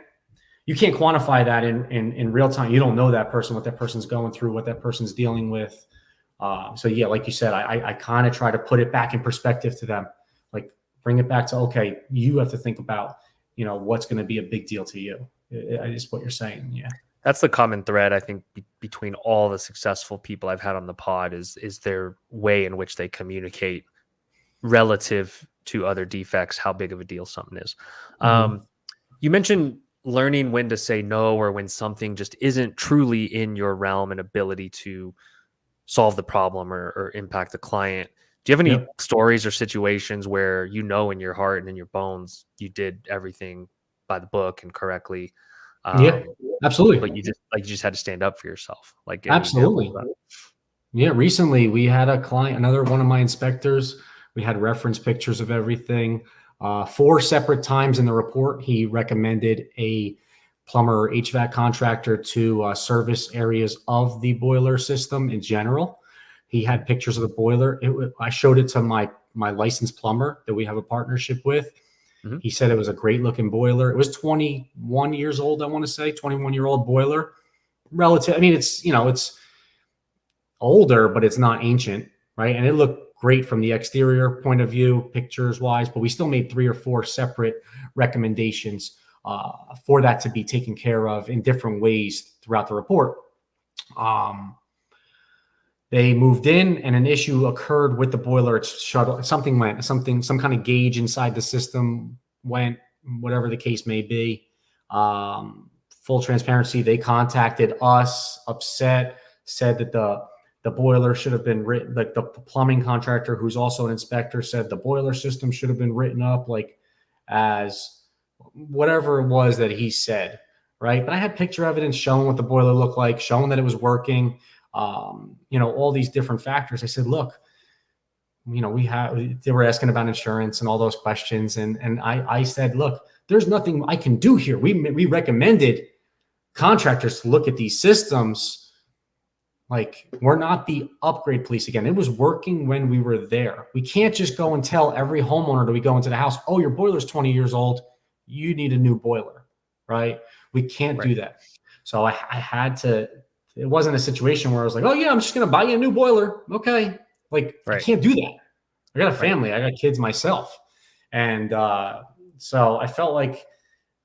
[SPEAKER 2] quantify that in real time. You don't know that person, what that person's going through, what that person's dealing with. So yeah, like you said, I kind of try to put it back in perspective to them, like bring it back to, okay, you have to think about, you know, what's going to be a big deal to you. Is what you're saying. Yeah.
[SPEAKER 1] That's the common thread, I think, between all the successful people I've had on the pod is their way in which they communicate relative to other defects, how big of a deal something is. You mentioned learning when to say no, or when something just isn't truly in your realm and ability to solve the problem or impact the client. Do you have any stories or situations where, you know, in your heart and in your bones, you did everything by the book and correctly?
[SPEAKER 2] Yeah, absolutely.
[SPEAKER 1] But you just had to stand up for yourself. Like,
[SPEAKER 2] absolutely. Yeah. Recently we had a client, another one of my inspectors, we had reference pictures of everything. 4 separate times in the report, he recommended a plumber or HVAC contractor to service areas of the boiler system in general. He had pictures of the boiler. I showed it to my licensed plumber that we have a partnership with. He said it was a great looking boiler. It was 21 years old, I want to say, 21-year-old boiler. Relative, I mean, it's older, but it's not ancient, right? And it looked great from the exterior point of view, pictures wise, but we still made 3 or 4 separate recommendations for that to be taken care of in different ways throughout the report. They moved in and an issue occurred with the boiler. Some kind of gauge inside the system went, whatever the case may be. Full transparency, they contacted us, upset, said that the boiler should have been written, like the plumbing contractor, who's also an inspector, said the boiler system should have been written up like as whatever it was that he said, right? But I had picture evidence showing what the boiler looked like, showing that it was working, all these different factors. I said, look, they were asking about insurance and all those questions. And I said, look, there's nothing I can do here. We recommended contractors to look at these systems. Like, we're not the upgrade police again. It was working when we were there. We can't just go and tell every homeowner that we go into the house, oh, your boiler's 20 years old, you need a new boiler, right? We can't do that. So I had to, it wasn't a situation where I was like, oh yeah, I'm just going to buy you a new boiler. Okay. Like, I can't do that. I got a family. I got kids myself. And so I felt like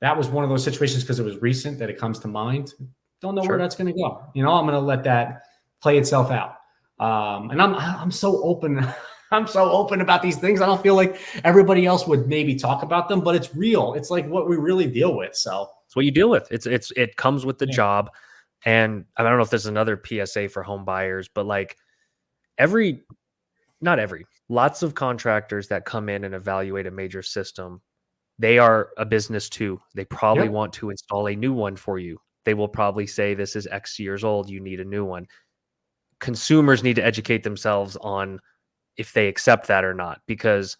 [SPEAKER 2] that was one of those situations, because it was recent, that it comes to mind. Don't know where that's going to go. I'm going to let that play itself out. And I'm so open. I'm so open about these things. I don't feel like everybody else would maybe talk about them, but it's real. It's like what we really deal with. So
[SPEAKER 1] it's what you deal with. It comes with the job. And I don't know if this is another PSA for home buyers, but like lots of contractors that come in and evaluate a major system, they are a business too. They probably want to install a new one for you. They will probably say, this is X years old, you need a new one. Consumers need to educate themselves on if they accept that or not, because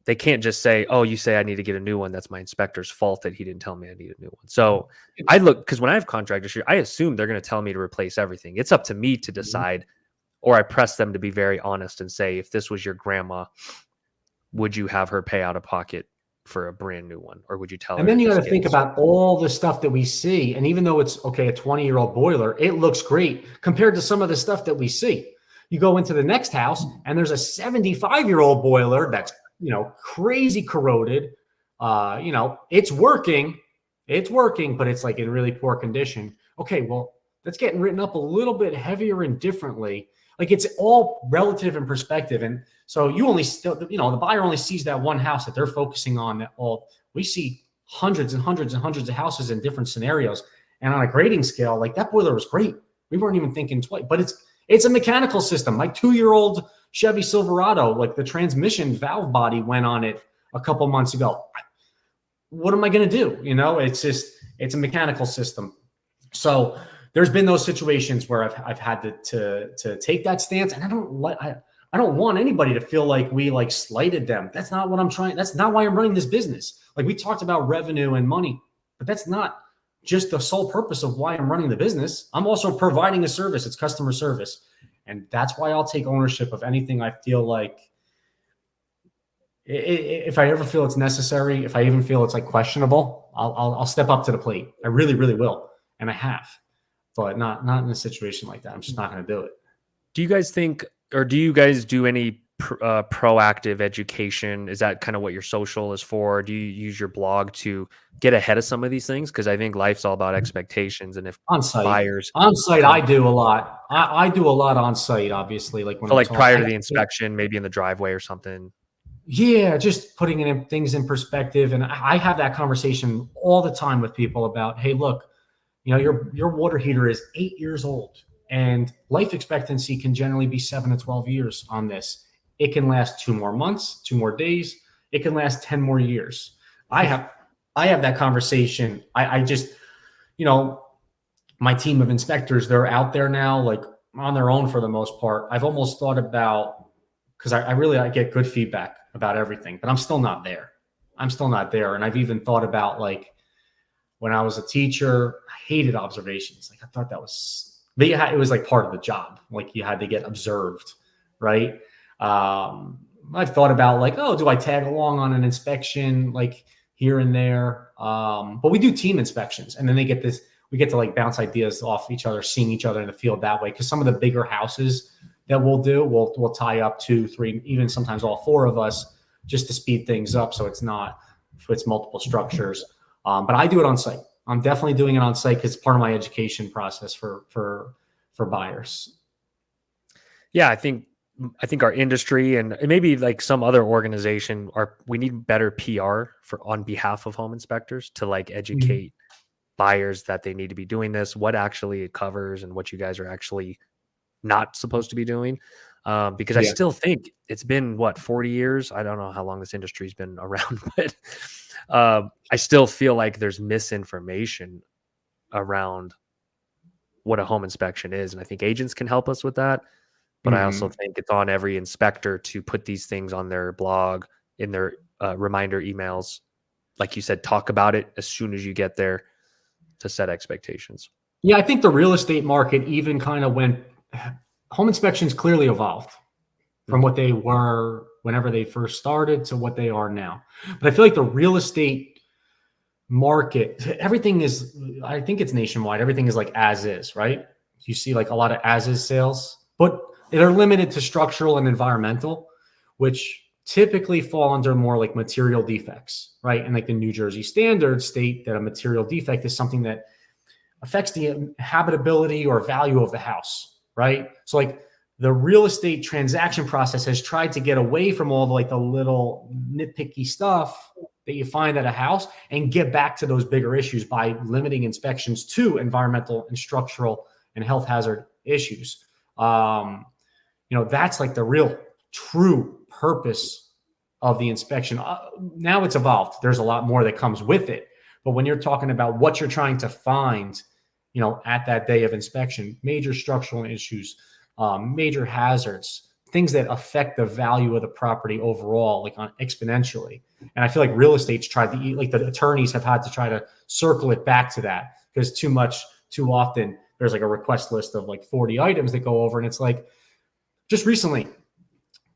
[SPEAKER 1] they can't just say, oh, you say I need to get a new one, that's my inspector's fault that he didn't tell me I need a new one. So I look, because when I have contractors here, I assume they're going to tell me to replace everything. It's up to me to decide, or I press them to be very honest and say, if this was your grandma, would you have her pay out of pocket for a brand new one, or would you tell her?
[SPEAKER 2] And then you got to think about all the stuff that we see. And even though it's okay, a 20-year-old boiler, it looks great compared to some of the stuff that we see. You go into the next house and there's a 75-year-old boiler that's, crazy corroded. It's working, but it's like in really poor condition. Okay, well, that's getting written up a little bit heavier and differently. Like, it's all relative in perspective. And so you only still, the buyer only sees that one house that they're focusing on. That we see hundreds and hundreds and hundreds of houses in different scenarios. And on a grading scale, like, that boiler was great. We weren't even thinking twice, but it's a mechanical system. My 2-year-old Chevy Silverado, like, the transmission valve body went on it a couple months ago. What am I going to do? It's a mechanical system. So there's been those situations where I've had to take that stance, and I don't want anybody to feel like we like slighted them. That's not what I'm trying. That's not why I'm running this business. Like, we talked about revenue and money, but that's not just the sole purpose of why I'm running the business. I'm also providing a service. It's customer service. And that's why I'll take ownership of anything I feel like, if I ever feel it's necessary, if I even feel it's like questionable, I'll step up to the plate. I really, really will. And I have, but not in a situation like that. I'm just not going to do it.
[SPEAKER 1] Do you guys think, or do you guys do any proactive education? Is that kind of what your social is for? Do you use your blog to get ahead of some of these things? Because I think life's all about expectations. And if buyers
[SPEAKER 2] on site, I do a lot. I do a lot on site, obviously. Like, when
[SPEAKER 1] prior to the inspection, maybe in the driveway or something.
[SPEAKER 2] Yeah, just putting things in perspective. And I have that conversation all the time with people about, hey, look, your water heater is 8 years old, and life expectancy can generally be 7 to 12 years on this. It can last 2 more months, 2 more days. It can last 10 more years. I have that conversation. I just, my team of inspectors, they're out there now, like, on their own for the most part. I've almost thought about, because I get good feedback about everything, but I'm still not there. And I've even thought about, like, when I was a teacher, I hated observations. Like, I thought that was, but it was like part of the job. Like, you had to get observed, right? I've thought about, like, oh, do I tag along on an inspection, like, here and there? But we do team inspections, and then we get to like bounce ideas off each other, seeing each other in the field that way. Because some of the bigger houses that we'll tie up 2, 3, even sometimes all 4 of us, just to speed things up. So it's multiple structures. But I do it on site. I'm definitely doing it on site because it's part of my education process for buyers.
[SPEAKER 1] Yeah, I think I think our industry and maybe like some other organization we need better PR for on behalf of home inspectors to like
[SPEAKER 2] Mhm.
[SPEAKER 1] educate buyers that they need to be doing this, what actually it covers and what you guys are actually not supposed to be doing. Because I
[SPEAKER 2] Yeah.
[SPEAKER 1] still think it's been what, 40 years. I don't know how long this industry's been around, but I still feel like there's misinformation around what a home inspection is. And I think agents can help us with that. But I also
[SPEAKER 2] Mhm.
[SPEAKER 1] think it's on every inspector to put these things on their blog, in their reminder emails. Like you said, talk about it as soon as you get there to set expectations.
[SPEAKER 2] Yeah, I think the real estate market even kind of went, home inspections clearly evolved from
[SPEAKER 1] Mhm.
[SPEAKER 2] what they were whenever they first started to what they are now. But I feel like the real estate market, everything is, I think it's nationwide. Everything is like as is, right? You see like a lot of as is sales, but they're limited to structural and environmental, which typically fall under more like material defects, right? And like the New Jersey standards state that a material defect is something that affects the habitability or value of the house, right? So like the real estate transaction process has tried to get away from all the like the little nitpicky stuff that you find at a house and get back to those bigger issues by limiting inspections to environmental and structural and health hazard issues. That's like the real true purpose of the inspection. Now it's evolved. There's a lot more that comes with it. But when you're talking about what you're trying to find, at that day of inspection, major structural issues, major hazards, things that affect the value of the property overall, like exponentially. And I feel like real estate's tried to, like the attorneys have had to try to circle it back to that because too often there's like a request list of like 40 items that go over. And it's like, just recently,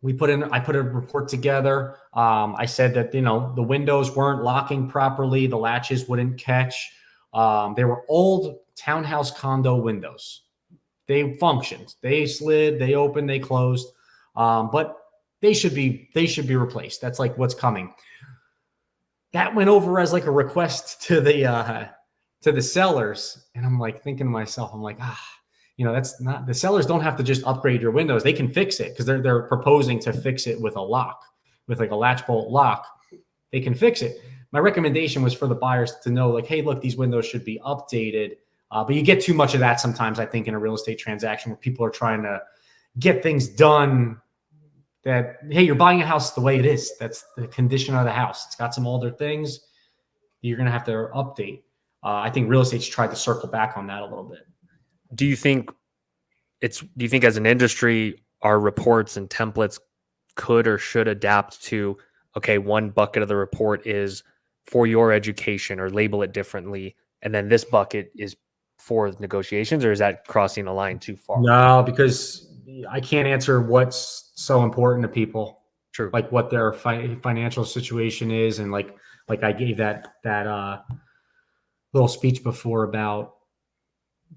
[SPEAKER 2] I put a report together. I said that, the windows weren't locking properly. The latches wouldn't catch. They were old townhouse condo windows. They functioned. They slid, they opened, they closed. But they should be replaced. That's like what's coming. That went over as like a request to the sellers. And I'm like thinking to myself, I'm like, that's not, the sellers don't have to just upgrade your windows. They can fix it because they're proposing to fix it with a lock, with like a latch bolt lock. They can fix it. My recommendation was for the buyers to know, like, hey, look, these windows should be updated. But you get too much of that sometimes, I think, in a real estate transaction where people are trying to get things done that, hey, you're buying a house the way it is. That's the condition of the house. It's got some older things you're going to have to update. I think real estate's tried to circle back on that a little bit.
[SPEAKER 1] Do you think as an industry, our reports and templates could or should adapt to, okay, one bucket of the report is for your education or label it differently, and then this bucket is for negotiations, or is that crossing a line too far?
[SPEAKER 2] No, because I can't answer what's so important to people,
[SPEAKER 1] True.
[SPEAKER 2] like what their financial situation is, and like I gave that little speech before about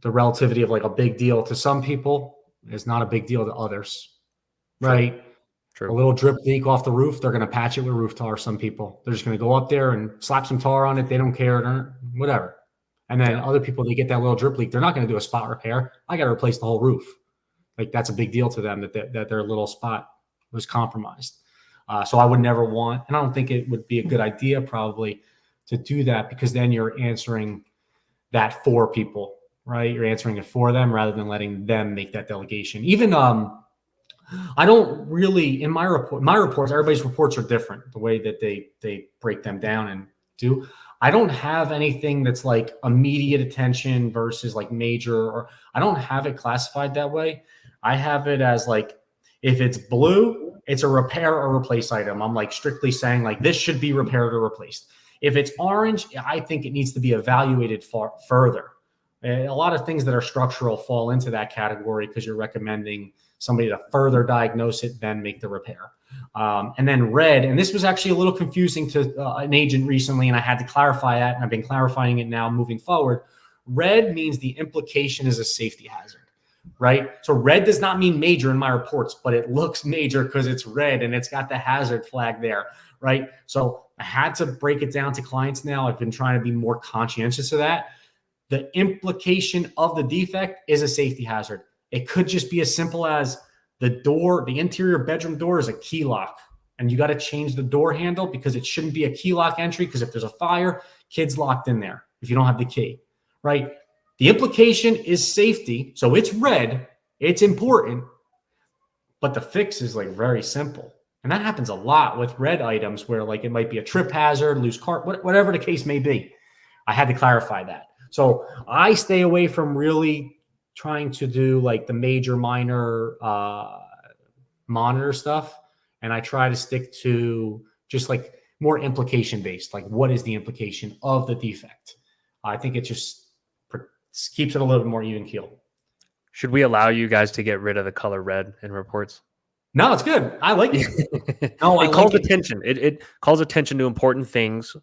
[SPEAKER 2] the relativity of like a big deal to some people is not a big deal to others,
[SPEAKER 1] True.
[SPEAKER 2] right? A
[SPEAKER 1] True.
[SPEAKER 2] little drip leak off the roof, they're going to patch it with roof tar. Some people, they're just going to go up there and slap some tar on it. They don't care, whatever. And then
[SPEAKER 1] Yeah.
[SPEAKER 2] other people, they get that little drip leak. They're not going to do a spot repair. I got to replace the whole roof. Like that's a big deal to them that their little spot was compromised. So I would never want, and I don't think it would be a good idea probably to do that because then you're answering that for people, right? You're answering it for them rather than letting them make that delegation. Even I don't really in my reports, everybody's reports are different the way that they break them down and do. I don't have anything that's like immediate attention versus like major, or I don't have it classified that way. I have it as like if it's blue, it's a repair or replace item. I'm like strictly saying like this should be repaired or replaced. If it's orange, I think it needs to be evaluated further. A lot of things that are structural fall into that category because you're recommending somebody to further diagnose it, then make the repair. And then red, and this was actually a little confusing to an agent recently, and I had to clarify that, and I've been clarifying it now moving forward. Red means the implication is a safety hazard, right? So red does not mean major in my reports, but it looks major because it's red and it's got the hazard flag there, right? So I had to break it down to clients now. I've been trying to be more conscientious of that. The implication of the defect is a safety hazard. It could just be as simple as the interior bedroom door is a key lock, and you got to change the door handle because it shouldn't be a key lock entry, because if there's a fire, kids locked in there if you don't have the key, right? The implication is safety. So it's red. It's important. But the fix is like very simple. And that happens a lot with red items where like it might be a trip hazard, loose cart, whatever the case may be. I had to clarify that. So I stay away from really trying to do like the major minor monitor stuff. And I try to stick to just like more implication based. Like, what is the implication of the defect? I think it just keeps it a little bit more even keel.
[SPEAKER 1] Should we allow you guys to get rid of the color red in reports?
[SPEAKER 2] No, it's good. I like it. No,
[SPEAKER 1] it calls attention. It calls attention to important things.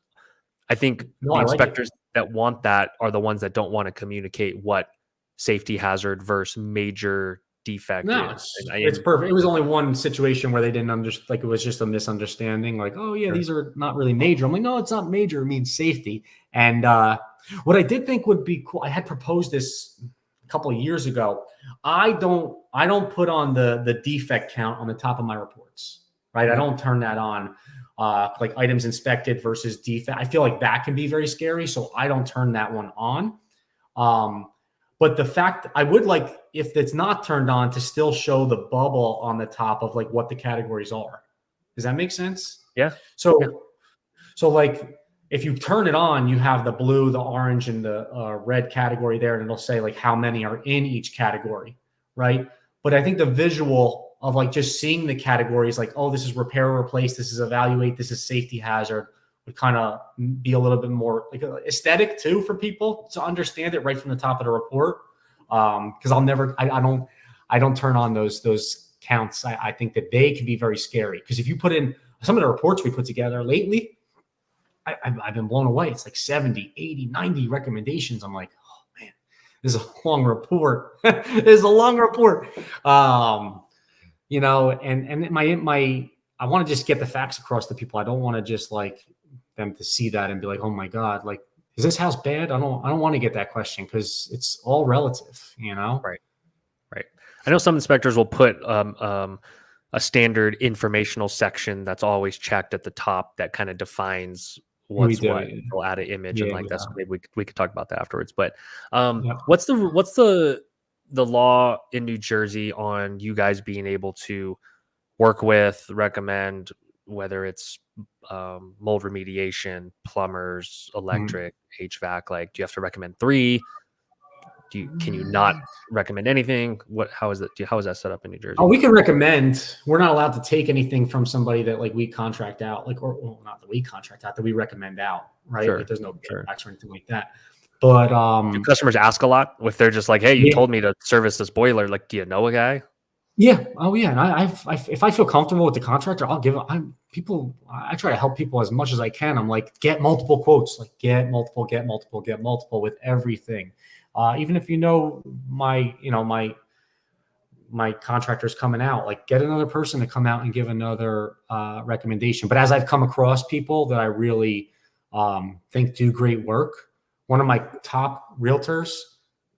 [SPEAKER 1] I think the inspectors that want that are the ones that don't want to communicate what safety hazard versus major defect is.
[SPEAKER 2] It's perfect. It was only one situation where they didn't understand, like it was just a misunderstanding. Like, oh yeah, these are not really major. I'm like, no, it's not major. It means safety. And what I did think would be cool, I had proposed this a couple of years ago. I don't put on the defect count on the top of my reports, right? I don't turn that on. Like items inspected versus defect. I feel like that can be very scary. So I don't turn that one on. But the fact I would like, if it's not turned on, to still show the bubble on the top of like what the categories are. Does that make sense?
[SPEAKER 1] Yeah.
[SPEAKER 2] So like if you turn it on, you have the blue, the orange, and the red category there, and it'll say like how many are in each category, right? But I think the visual of like just seeing the categories, like, oh, this is repair or replace, this is evaluate, this is safety hazard, would kind of be a little bit more like aesthetic too for people to understand it right from the top of the report. Because I don't turn on those counts. I think that they can be very scary, because if you put in some of the reports we put together lately, I've been blown away. It's like 70, 80, 90 recommendations. I'm like, oh man, this is a long report. It's a long report. You know, and my I want to just get the facts across to people. I don't want to just like them to see that and be like, oh my God, like, is this house bad? I don't want to get that question, because it's all relative, you know?
[SPEAKER 1] Right. I know some inspectors will put a standard informational section that's always checked at the top that kind of defines what's what. They'll add an image and like that. So maybe we could talk about that afterwards. But what's the law in New Jersey on you guys being able to work with, recommend, whether it's mold remediation, plumbers, electric, HVAC? Like, do you have to recommend 3? Can you not recommend anything? How is that set up in New Jersey?
[SPEAKER 2] Oh, we can recommend. We're not allowed to take anything from somebody that like we contract out, like, or well, not that we contract out, that we recommend out, right?
[SPEAKER 1] Sure,
[SPEAKER 2] like, there's no kickbacks or anything like that. But
[SPEAKER 1] do customers ask a lot if they're just like, hey, you told me to service this boiler, like, do you know a guy?
[SPEAKER 2] Yeah. Oh yeah. And if I feel comfortable with the contractor, I'll give it. I try to help people as much as I can. I'm like, get multiple quotes, like get multiple with everything. Even if you know my contractor's coming out, like get another person to come out and give another recommendation. But as I've come across people that I really think do great work, one of my top realtors,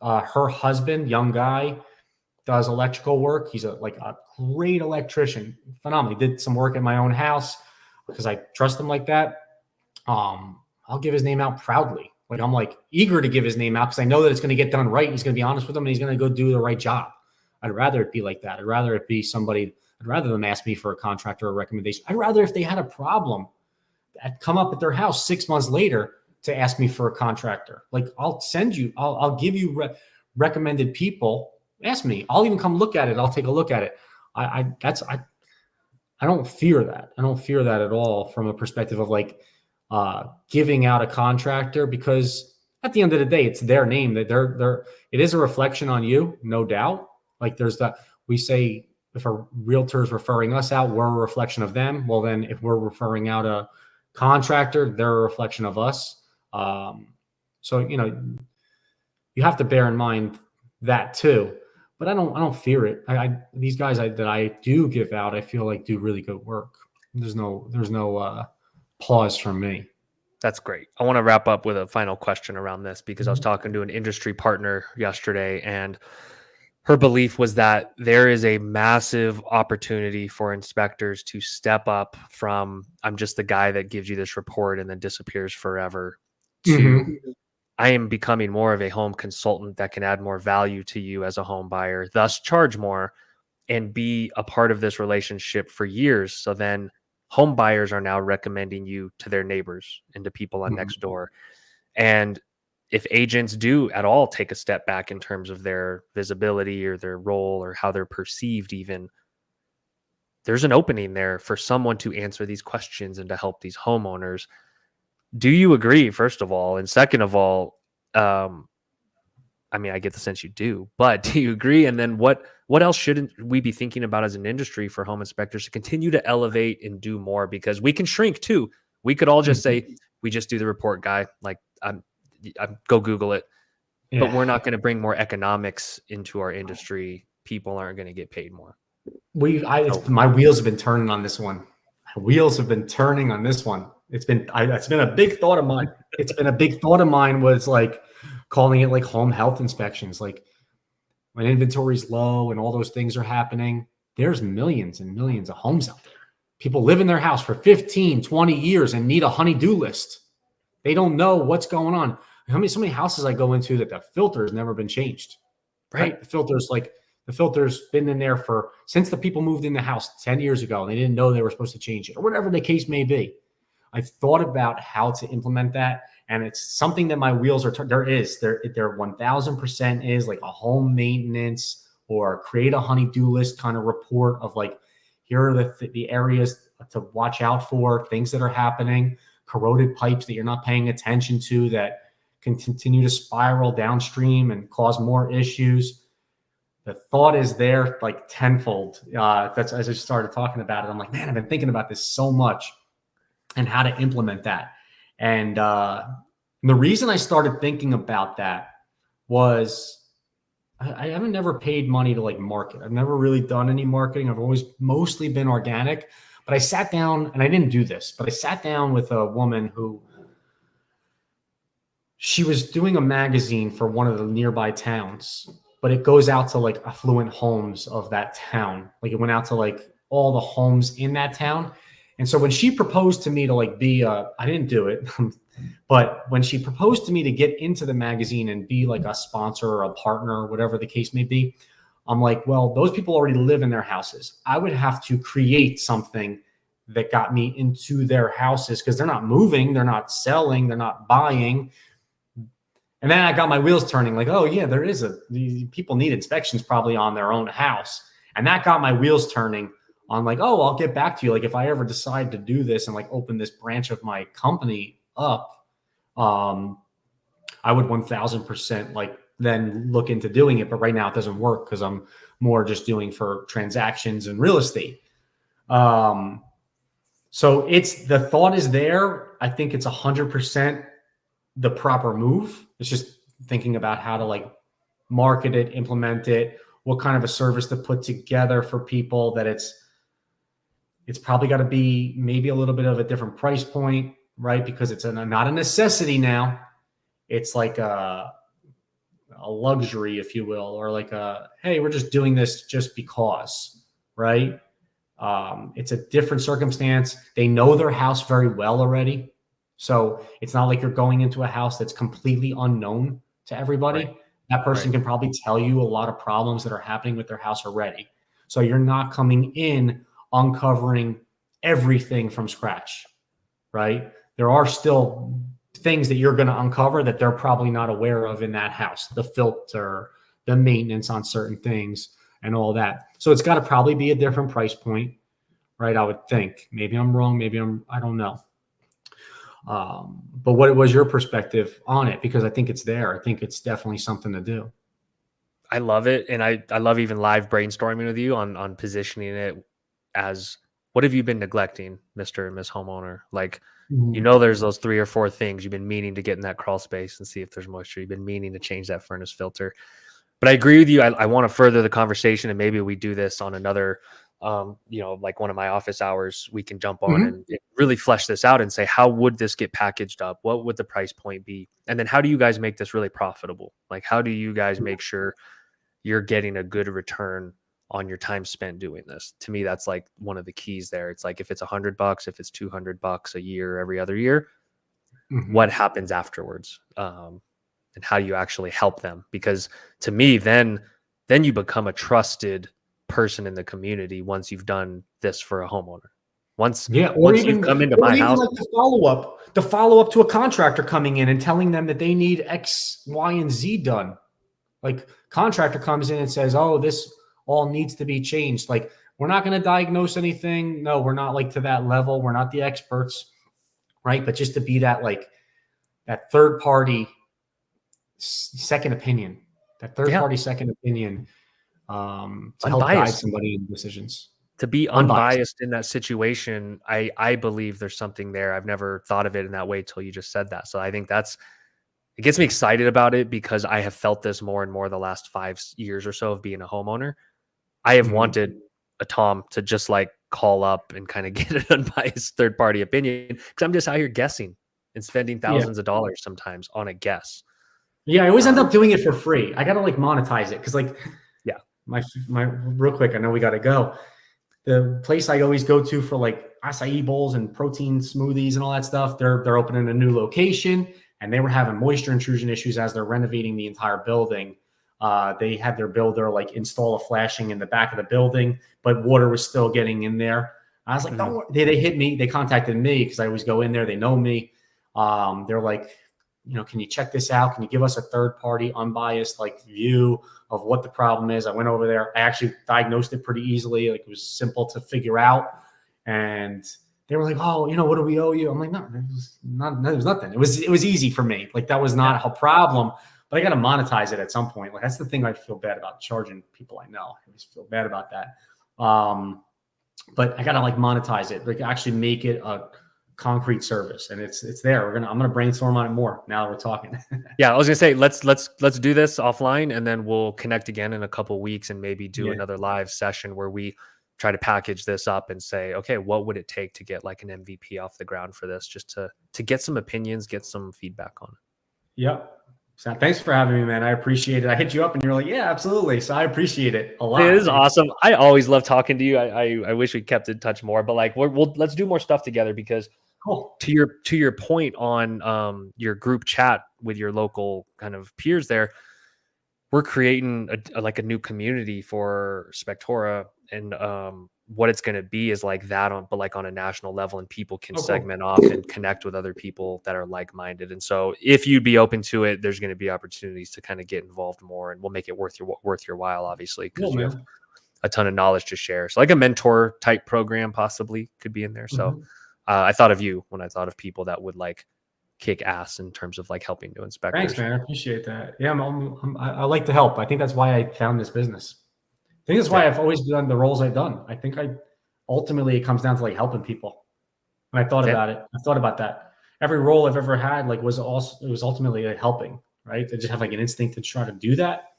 [SPEAKER 2] her husband, young guy, does electrical work. He's a great electrician, phenomenal. He did some work at my own house because I trust him like that. I'll give his name out proudly. Like, I'm like eager to give his name out because I know that it's going to get done right. He's going to be honest with them, and he's going to go do the right job. I'd rather it be like that. I'd rather it be somebody. I'd rather them ask me for a contractor or a recommendation. I'd rather if they had a problem, I'd come up at their house 6 months later to ask me for a contractor. Like, I'll send you. I'll give you recommended people. Ask me. I'll even come look at it. I'll take a look at it. I don't fear that. I don't fear that at all from a perspective of like giving out a contractor, because at the end of the day, it's their name that it is a reflection on you, no doubt. Like, there's that, we say if a realtor is referring us out, we're a reflection of them. Well, then if we're referring out a contractor, they're a reflection of us. So, you have to bear in mind that too. But I don't fear it. These guys that I do give out, I feel like do really good work. There's no pause from me.
[SPEAKER 1] That's great. I want to wrap up with a final question around this, because I was talking to an industry partner yesterday, and her belief was that there is a massive opportunity for inspectors to step up from I'm just the guy that gives you this report and then disappears forever to
[SPEAKER 2] Mm-hmm.
[SPEAKER 1] I am becoming more of a home consultant that can add more value to you as a home buyer, thus charge more and be a part of this relationship for years. So then home buyers are now recommending you to their neighbors and to people on
[SPEAKER 2] Mm-hmm.
[SPEAKER 1] next door. And if agents do at all take a step back in terms of their visibility or their role or how they're perceived, even there's an opening there for someone to answer these questions and to help these homeowners. Do you agree, first of all? And second of all, um, I mean, I get the sense you do, but do you agree? And then what else shouldn't we be thinking about as an industry for home inspectors to continue to elevate and do more? Because we can shrink too. We could all just say we just do the report, guy. Like I'm go Google it, but
[SPEAKER 2] Yeah.
[SPEAKER 1] we're not going to bring more economics into our industry. People aren't going to get paid more. So
[SPEAKER 2] My wheels have been turning on this one. My wheels have been turning on this one. It's been a big thought of mine. It's been a big thought of mine was like calling it like home health inspections. Like when inventory's low and all those things are happening, there's millions and millions of homes out there. People live in their house for 15, 20 years and need a honey-do list. They don't know what's going on. So many houses I go into that the filter has never been changed, right? The filter's been in there since the people moved in the house 10 years ago and they didn't know they were supposed to change it or whatever the case may be. I've thought about how to implement that. And it's something that my wheels are, there 1000% is like a home maintenance or create a honey-do list kind of report of like, here are the areas to watch out for, things that are happening, corroded pipes that you're not paying attention to that can continue to spiral downstream and cause more issues. The thought is there like tenfold. That's as I started talking about it. I'm like, man, I've been thinking about this so much and how to implement that. And the reason I started thinking about that was I haven't never paid money to like market. I've never really done any marketing. I've always mostly been organic. But I sat down, and I didn't do this, but I sat down with a woman who she was doing a magazine for one of the nearby towns, but it goes out to like affluent homes of that town. Like it went out to like all the homes in that town. And so when she proposed to me to like I didn't do it, but when she proposed to me to get into the magazine and be like a sponsor or a partner, whatever the case may be, I'm like, well, those people already live in their houses. I would have to create something that got me into their houses because they're not moving, they're not selling, they're not buying. And then I got my wheels turning like, oh yeah, people need inspections probably on their own house. And that got my wheels turning on like, oh, I'll get back to you. Like if I ever decide to do this and like open this branch of my company up, I would 1000% like then look into doing it. But right now it doesn't work because I'm more just doing for transactions and real estate. So the thought is there. I think it's 100% the proper move. It's just thinking about how to like market it, implement it, what kind of a service to put together for people that it's probably got to be maybe a little bit of a different price point, right? Because it's not a necessity now. It's like a luxury, if you will, or like hey, we're just doing this just because, right? It's a different circumstance. They know their house very well already. So it's not like you're going into a house that's completely unknown to everybody.
[SPEAKER 1] Right.
[SPEAKER 2] That person can probably tell you a lot of problems that are happening with their house already. So you're not coming in uncovering everything from scratch, right? There are still things that you're going to uncover that they're probably not aware of in that house, the filter, the maintenance on certain things and all that. So it's got to probably be a different price point, right? I would think. Maybe I'm wrong. I don't know. But what was your perspective on it? Because I think it's there. I think it's definitely something to do.
[SPEAKER 1] I love it. And I love even live brainstorming with you on positioning it as what have you been neglecting, Mr. and Miss Homeowner? Like, there's those 3 or 4 things you've been meaning to get in that crawl space and see if there's moisture. You've been meaning to change that furnace filter. But I agree with you. I want to further the conversation, and maybe we do this on another, like one of my office hours, we can jump on and really flesh this out and say, how would this get packaged up? What would the price point be? And then how do you guys make this really profitable? Like, how do you guys make sure you're getting a good return on your time spent doing this. To me, that's like one of the keys there. It's like if it's $100, if it's $200 a year, every other year, what happens afterwards, and how you actually help them. Because to me, then you become a trusted person in the community once you've done this for a homeowner. Once you've come into my house,
[SPEAKER 2] like the follow up to a contractor coming in and telling them that they need X, Y, and Z done. Like contractor comes in and says, "Oh, this all needs to be changed." Like we're not going to diagnose anything. No, we're not like to that level. We're not the experts, right? But just to be that like that third party second opinion, to help guide somebody in decisions.
[SPEAKER 1] To be unbiased in that situation, I believe there's something there. I've never thought of it in that way till you just said that. So I think it gets me excited about it because I have felt this more and more the last 5 years or so of being a homeowner. I have wanted a Tom to just like call up and kind of get an unbiased third party opinion because I'm just out here guessing and spending thousands of dollars sometimes on a guess.
[SPEAKER 2] Yeah, I always end up doing it for free. I gotta like monetize it because like my real quick. I know we gotta go. The place I always go to for like acai bowls and protein smoothies and all that stuff, they're opening a new location and they were having moisture intrusion issues as they're renovating the entire building. They had their builder like install a flashing in the back of the building, but water was still getting in there. I was like, don't worry. They hit me. They contacted me because I always go in there. They know me. They're like, can you check this out? Can you give us a third party unbiased like view of what the problem is? I went over there. I actually diagnosed it pretty easily. Like it was simple to figure out. And they were like, "Oh, what do we owe you?" I'm like, "No, it was nothing. It was easy for me. Like that was not a problem, but I got to monetize it at some point." Like that's the thing I feel bad about charging people I know. I just feel bad about that. But I got to like monetize it, like actually make it a concrete service, and it's there. I'm gonna brainstorm on it more now that we're talking.
[SPEAKER 1] Yeah, I was gonna say let's do this offline, and then we'll connect again in a couple weeks, and maybe do another live session where we try to package this up and say, okay, what would it take to get like an MVP off the ground for this, just to get some opinions, get some feedback on it.
[SPEAKER 2] Yep. So thanks for having me, man. I appreciate it. I hit you up and you're like, yeah, absolutely. So I appreciate it a lot.
[SPEAKER 1] It is awesome. I always love talking to you. I wish we kept in touch more, but like let's do more stuff together because to your point on your group chat with your local kind of peers there, we're creating a new community for Spectora, and what it's going to be is like that but like on a national level, and people can segment off and connect with other people that are like-minded. And so if you'd be open to it, there's going to be opportunities to kind of get involved more, and we'll make it worth your while, obviously, because you have a ton of knowledge to share. So like a mentor type program possibly could be in there. So I thought of you when I thought of people that would like kick ass in terms of like helping new inspectors.
[SPEAKER 2] Thanks, man. I appreciate that. Yeah, I like to help. I think that's why I found this business. I think that's why I've always done the roles I've done. I think ultimately it comes down to like helping people. And I thought about it. I thought about that. Every role I've ever had was ultimately like helping, right? I just have like an instinct to try to do that.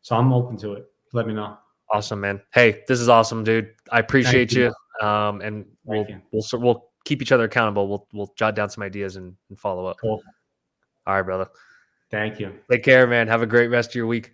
[SPEAKER 2] So I'm open to it. Let me know.
[SPEAKER 1] Awesome, man. Hey, this is awesome, dude. I appreciate you. And we'll keep each other accountable. We'll jot down some ideas and follow up.
[SPEAKER 2] Cool.
[SPEAKER 1] All right, brother.
[SPEAKER 2] Thank you.
[SPEAKER 1] Take care, man. Have a great rest of your week.